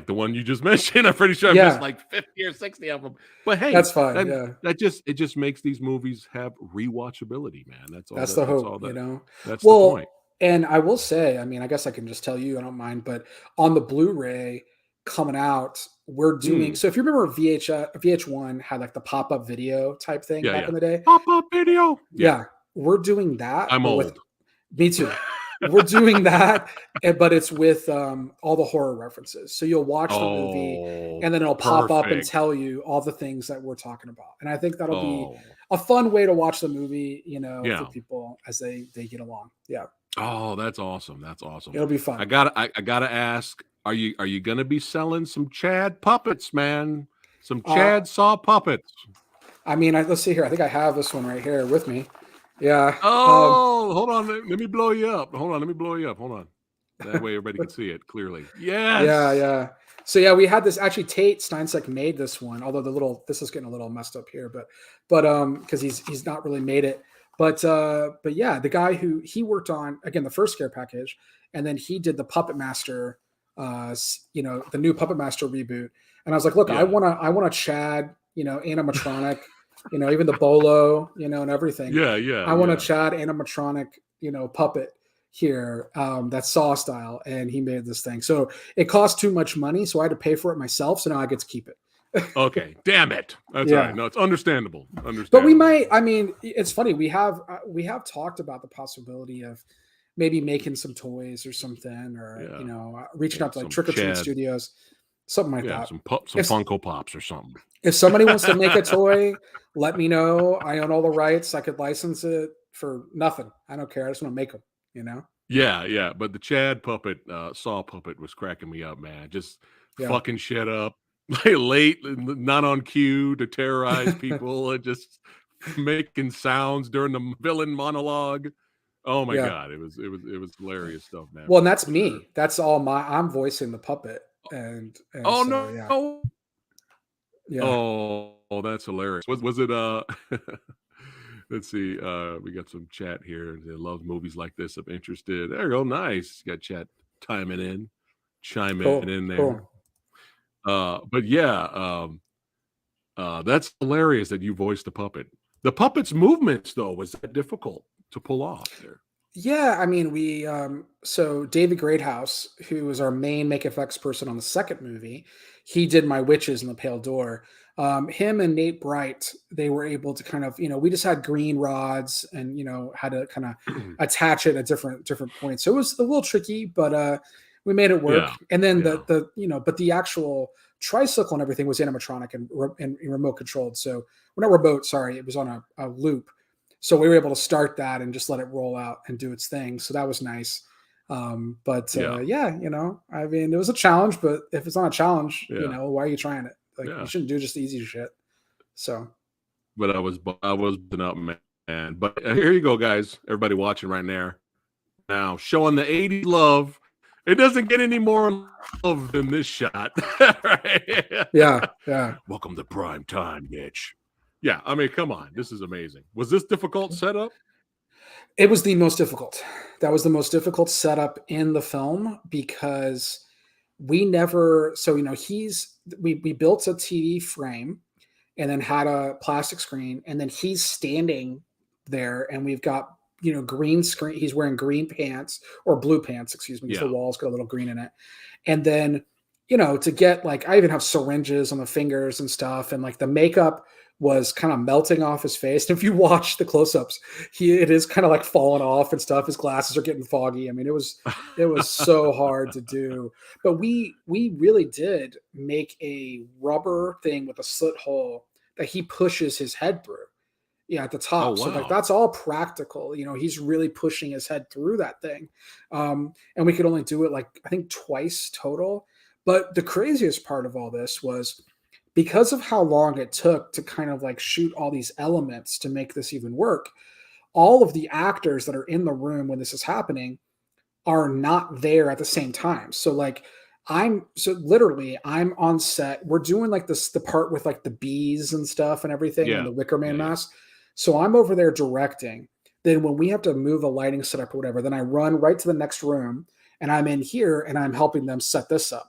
the one you just mentioned. I'm pretty sure I missed yeah, like 50 or 60 of them. But hey, that's fine. that Yeah, it just makes these movies have rewatchability, man. that's the That's hope. all that that's the Well, point. and I will say, I mean, I guess I can just tell you, I don't mind, but on the Blu-ray coming out, we're doing. Mm. So if you remember VH1 had like the pop-up video type thing Yeah, back yeah. in the day, Pop-up video. Yeah. yeah, we're doing that, I'm but with old. me too. We're doing that, but it's with all the horror references. So you'll watch the movie, Oh, and then it'll pop up and perfect. tell you all the things that we're talking about. And I think that'll be Oh, a fun way to watch the movie, for yeah. people as they get along. Yeah, Oh, that's awesome. That's awesome. it'll be fun. I gotta ask, are you gonna be selling some Chad puppets, man? Some Uh, Chad saw puppets. I mean, let's see here. I think I have this one right here with me. Yeah. Oh, hold on. Let me blow you up. Hold on. Let me blow you up. Hold on. That way everybody can see it clearly. Yeah, Yes. yeah. So yeah, we had this actually. Tate Steinseck made this one, although this is getting a little messed up here, but because he's not really made it. But yeah, the guy who he worked on again the first Scare Package, and then he did the Puppet Master, the new Puppet Master reboot. And I was like, look, Yeah. I want a Chad, animatronic, even the Bolo, and everything. Yeah. Yeah. I want a Yeah. Chad animatronic, puppet here, that's Saw style, and he made this thing. So it cost too much money, so I had to pay for it myself. So now I get to keep it. Okay. Damn it. That's all right. Yeah, No, it's understandable. but we Understandable. might. I mean, it's funny. We have talked about the possibility of maybe making some toys or something, or Yeah. reaching Yeah. out to like Some Trick or Treat Chad. Studios, something like Yeah. that. Some If Funko Pops or something. if somebody wants to make a toy, let me know. I own all the rights. I could license it for nothing. I don't care. I just want to make them. Yeah, yeah, but the Chad puppet, Saw puppet was cracking me up, man. Just Yeah. fucking shit up late, not on cue to terrorize people, and just making sounds during the villain monologue. Oh my Yeah. god, it was hilarious stuff, man, Well, and that's for sure. me. That's all I'm voicing the puppet. And Oh so no. yeah. Yeah. Oh, that's hilarious. Was it let's see, we got some chat here. They love movies like this. I'm interested. There you go. Nice. Got chat chiming Cool. in there. Cool. But yeah, that's hilarious that you voiced the puppet. The puppet's movements, though, was that difficult to pull off there? Yeah, I mean, so David Greathouse, who was our main make effects person on the second movie, he did my witches in the Pale Door. Him and Nate Bright, they were able to kind of, we just had green rods and had to kind of attach it at different points. So it was a little tricky, but we made it work. Yeah, And then yeah, but the actual tricycle and everything was animatronic and remote controlled. So we're not remote, sorry, it was on a loop. So we were able to start that and just let it roll out and do its thing. So that was nice. But yeah, yeah, I mean, it was a challenge, but if it's not a challenge, yeah, why are you trying it? Like you yeah. shouldn't do just the easy shit. So But I was been up, man. But here you go, guys. Everybody watching right now, showing the '80s love. It doesn't get any more love than this shot. Right? yeah, yeah. Welcome to prime time, bitch. Yeah, I mean, come on. This is amazing. Was this difficult setup? It was the most difficult. That was the most difficult setup in the film because we never so we built a TV frame and then had a plastic screen, and then he's standing there, and we've got green screen. He's wearing green pants or blue pants, excuse me, because the Yeah. wall's got a little green in it. And then to get like I even have syringes on the fingers and stuff, and like the makeup was kind of melting off his face. And if you watch the close-ups, it is kind of like falling off and stuff. His glasses are getting foggy. I mean, it was so hard to do, but we really did make a rubber thing with a slit hole that he pushes his head through. Yeah, at the Oh top. So like wow. that's all practical. He's really pushing his head through that thing. And we could only do it like I think twice total. But the craziest part of all this was because of how long it took to kind of like shoot all these elements to make this even work, all of the actors that are in the room when this is happening are not there at the same time. So like I'm on set. We're doing like the part with like the bees and stuff and everything and Yeah. the Wicker Man Yeah. Yeah. mask. So I'm over there directing. Then when we have to move a lighting setup or whatever, then I run right to the next room and I'm in here and I'm helping them set this up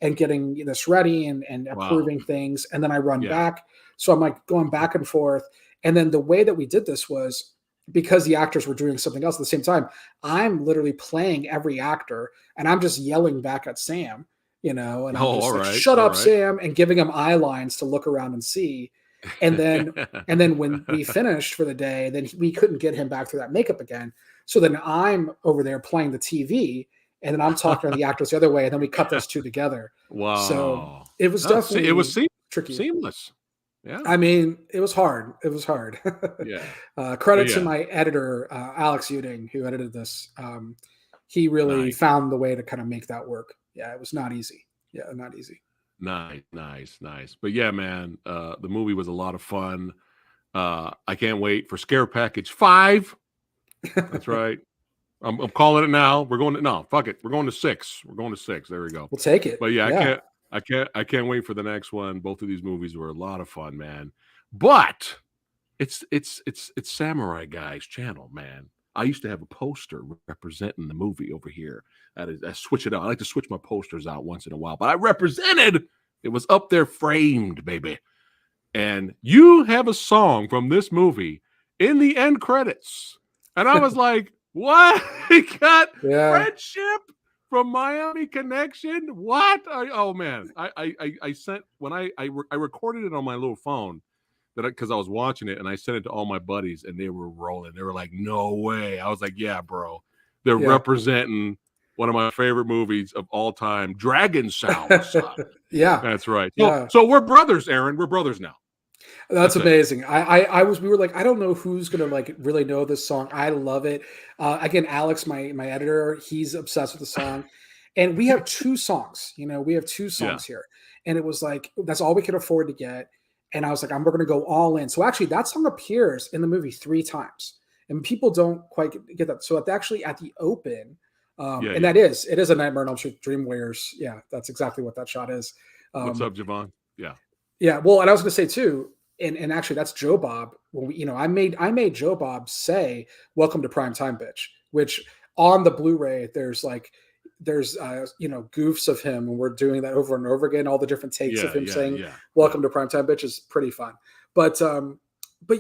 and getting this ready and Wow. approving things. And then I run Yeah. back. So I'm like going back and forth. And then the way that we did this was because the actors were doing something else at the same time, I'm literally playing every actor and I'm just yelling back at Sam, and I'm Oh, all just like, right. shut All up, right. Sam, and giving him eye lines to look around and see. And then when we finished for the day, then we couldn't get him back through that makeup again. So then I'm over there playing the TV and then I'm talking to the actors the other way, and then we cut those two together. So Wow. it was It was definitely tricky. seamless. Yeah. I mean, it was hard. It was hard. Yeah. Credit to Yeah. my editor, Alex Uding, who edited this. He really Nice. found the way to kind of make that work. Yeah, it was not easy. Yeah, not easy. Nice. But yeah, man, the movie was a lot of fun. I can't wait for Scare Package 5. That's right. I'm calling it now. We're going to no, fuck it. We're going to 6. We're going to 6. There we go. We'll take it. But yeah, Yeah. I can't wait for the next one. Both of these movies were a lot of fun, man. But it's Samurai Guy's channel, man. I used to have a poster representing the movie over here. I switch it out. I like to switch my posters out once in a while, but I represented. It was up there framed, baby. And you have a song from this movie in the end credits. And I was like, what? He got Friendship from Miami Connection? What? Oh, man. I sent, when I recorded it on my little phone, because I was watching it, and I sent it to all my buddies, and they were rolling. They were like, no way. I was like, yeah, bro. They're representing one of my favorite movies of all time, Dragon Sound. Yeah. That's right. So we're brothers, Aaron. We're brothers now. That's amazing. We were like, I don't know who's gonna like really know this song. I love it. Again, Alex, my editor, he's obsessed with the song. And we have 2 songs, we have 2 songs here. And it was like, that's all we could afford to get. And I was like, we're gonna go all in. So actually that song appears in the movie 3 times. And people don't quite get that. So it's actually at the open. It is a Nightmare on Elm Street Dream Warriors. Yeah, that's exactly what that shot is. What's up, Javon? Yeah. Yeah. Well, and I was gonna say too, and actually that's Joe Bob. When we, I made Joe Bob say "Welcome to Prime Time, Bitch," which on the Blu-ray there's goofs of him, and we're doing that over and over again. All the different takes of him saying "Welcome to Prime Time, Bitch" is pretty fun. But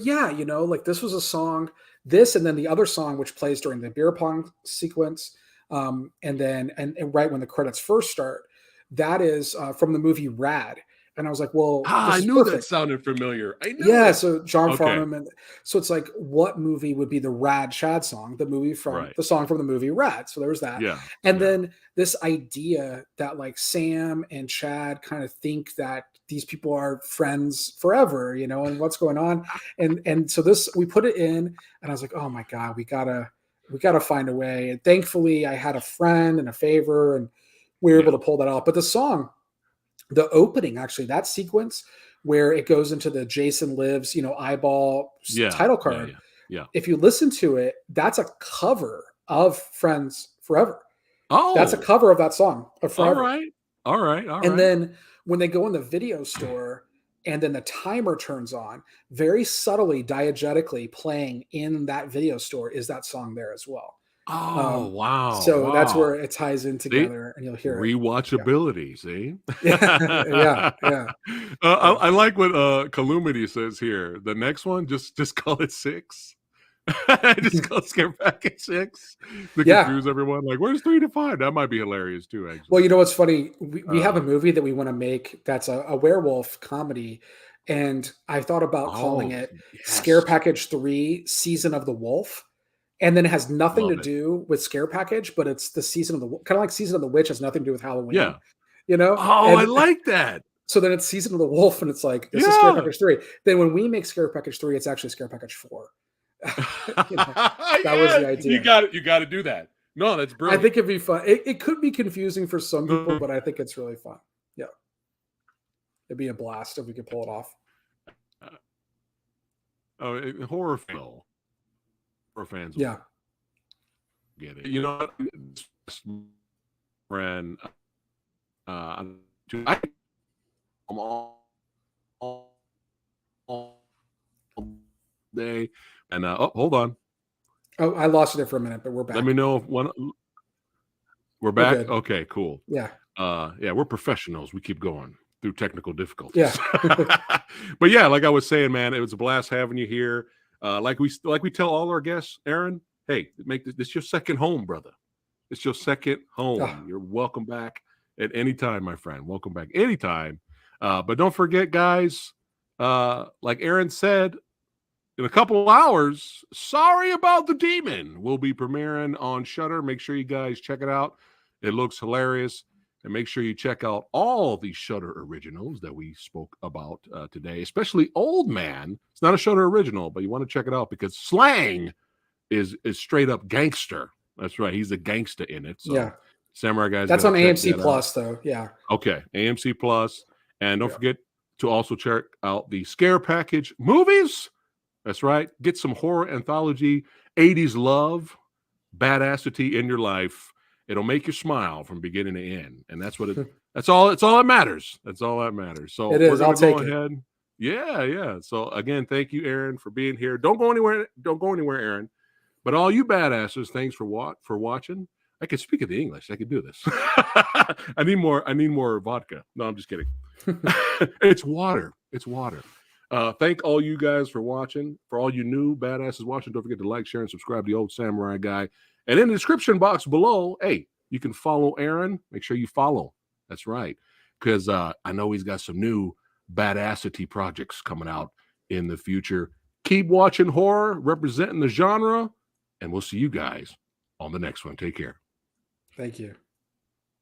yeah, like this was a song. This and then the other song which plays during the beer pong sequence, and then right when the credits first start, that is from the movie Rad. And I was like, well, I knew that sounded familiar. I knew it. So John Farnham. And so it's like, what movie would be the Rad Chad song? The song from the movie Rad. So there was that. Yeah. And then this idea that like Sam and Chad kind of think that these people are friends forever, and what's going on. And so we put it in, and I was like, oh my God, we gotta find a way. And thankfully I had a friend and a favor, and we were able to pull that off. But the song, the opening, actually, that sequence where it goes into the Jason Lives, eyeball title card. Yeah. If you listen to it, that's a cover of Friends Forever. Oh, that's a cover of that song of Forever. All right. And then when they go in the video store and then the timer turns on, very subtly, diegetically playing in that video store is that song there as well. Oh, wow. So that's where it ties in together, and you'll hear rewatchability. See? Yeah. I like what Calumity says here. The next one, just call it 6. Just call it Scare Package 6 to confuse everyone. Like, where's 3 to 5? That might be hilarious too, actually. Well, you know what's funny? We have a movie that we want to make that's a werewolf comedy, and I thought about calling it Scare Package 3 Season of the Wolf. And then it has nothing to do with Scare Package, but it's the Season of the kind of like Season of the Witch has nothing to do with Halloween. Yeah. Oh, I like that. So then it's Season of the Wolf, and it's like, this is Scare Package 3. Then when we make Scare Package 3, it's actually Scare Package 4. That was the idea. You got to do that. No, that's brilliant. I think it'd be fun. It could be confusing for some people, but I think it's really fun. Yeah. It'd be a blast if we could pull it off. Horror film. For fans, get it. Friend, I'm all day, and hold on. Oh, I lost you there for a minute, but we're back. Let me know if we're back. Okay, cool. Yeah, we're professionals. We keep going through technical difficulties. Yeah, but yeah, like I was saying, man, it was a blast having you here. Like we tell all our guests, Aaron, hey, make this your second home, brother. It's your second home. Oh. You're welcome back at any time, my friend. Welcome back anytime. But don't forget, guys, like Aaron said, in a couple of hours, Sorry About the Demon will be premiering on Shudder. Make sure you guys check it out. It looks hilarious. And make sure you check out all the Shudder originals that we spoke about today, especially Old Man. It's not a Shudder original, but you want to check it out because Slang is straight up gangster. That's right. He's a gangster in it. So Samurai Guys. That's on AMC Plus, though. Yeah. Okay. AMC Plus. And don't Yeah. forget to also check out the Scare Package movies. That's right. Get some horror anthology, 80s love, badassity in your life. It'll make you smile from beginning to end. And that's what that's all that matters. That's all that matters. So It we're is. gonna I'll go take it. ahead. Yeah, yeah. So again, thank you, Aaron, for being here. Don't go anywhere. Don't go anywhere, Aaron. But all you badasses, thanks for watching. I can speak of the English. I can do this. I need more vodka. No, I'm just kidding. It's water. It's water. Thank all you guys for watching. For all you new badasses watching, don't forget to like, share, and subscribe to the Old Samurai Guy. And in the description box below, hey, you can follow Aaron. Make sure you follow. That's right. Because I know he's got some new badassity projects coming out in the future. Keep watching horror, representing the genre, and we'll see you guys on the next one. Take care. Thank you.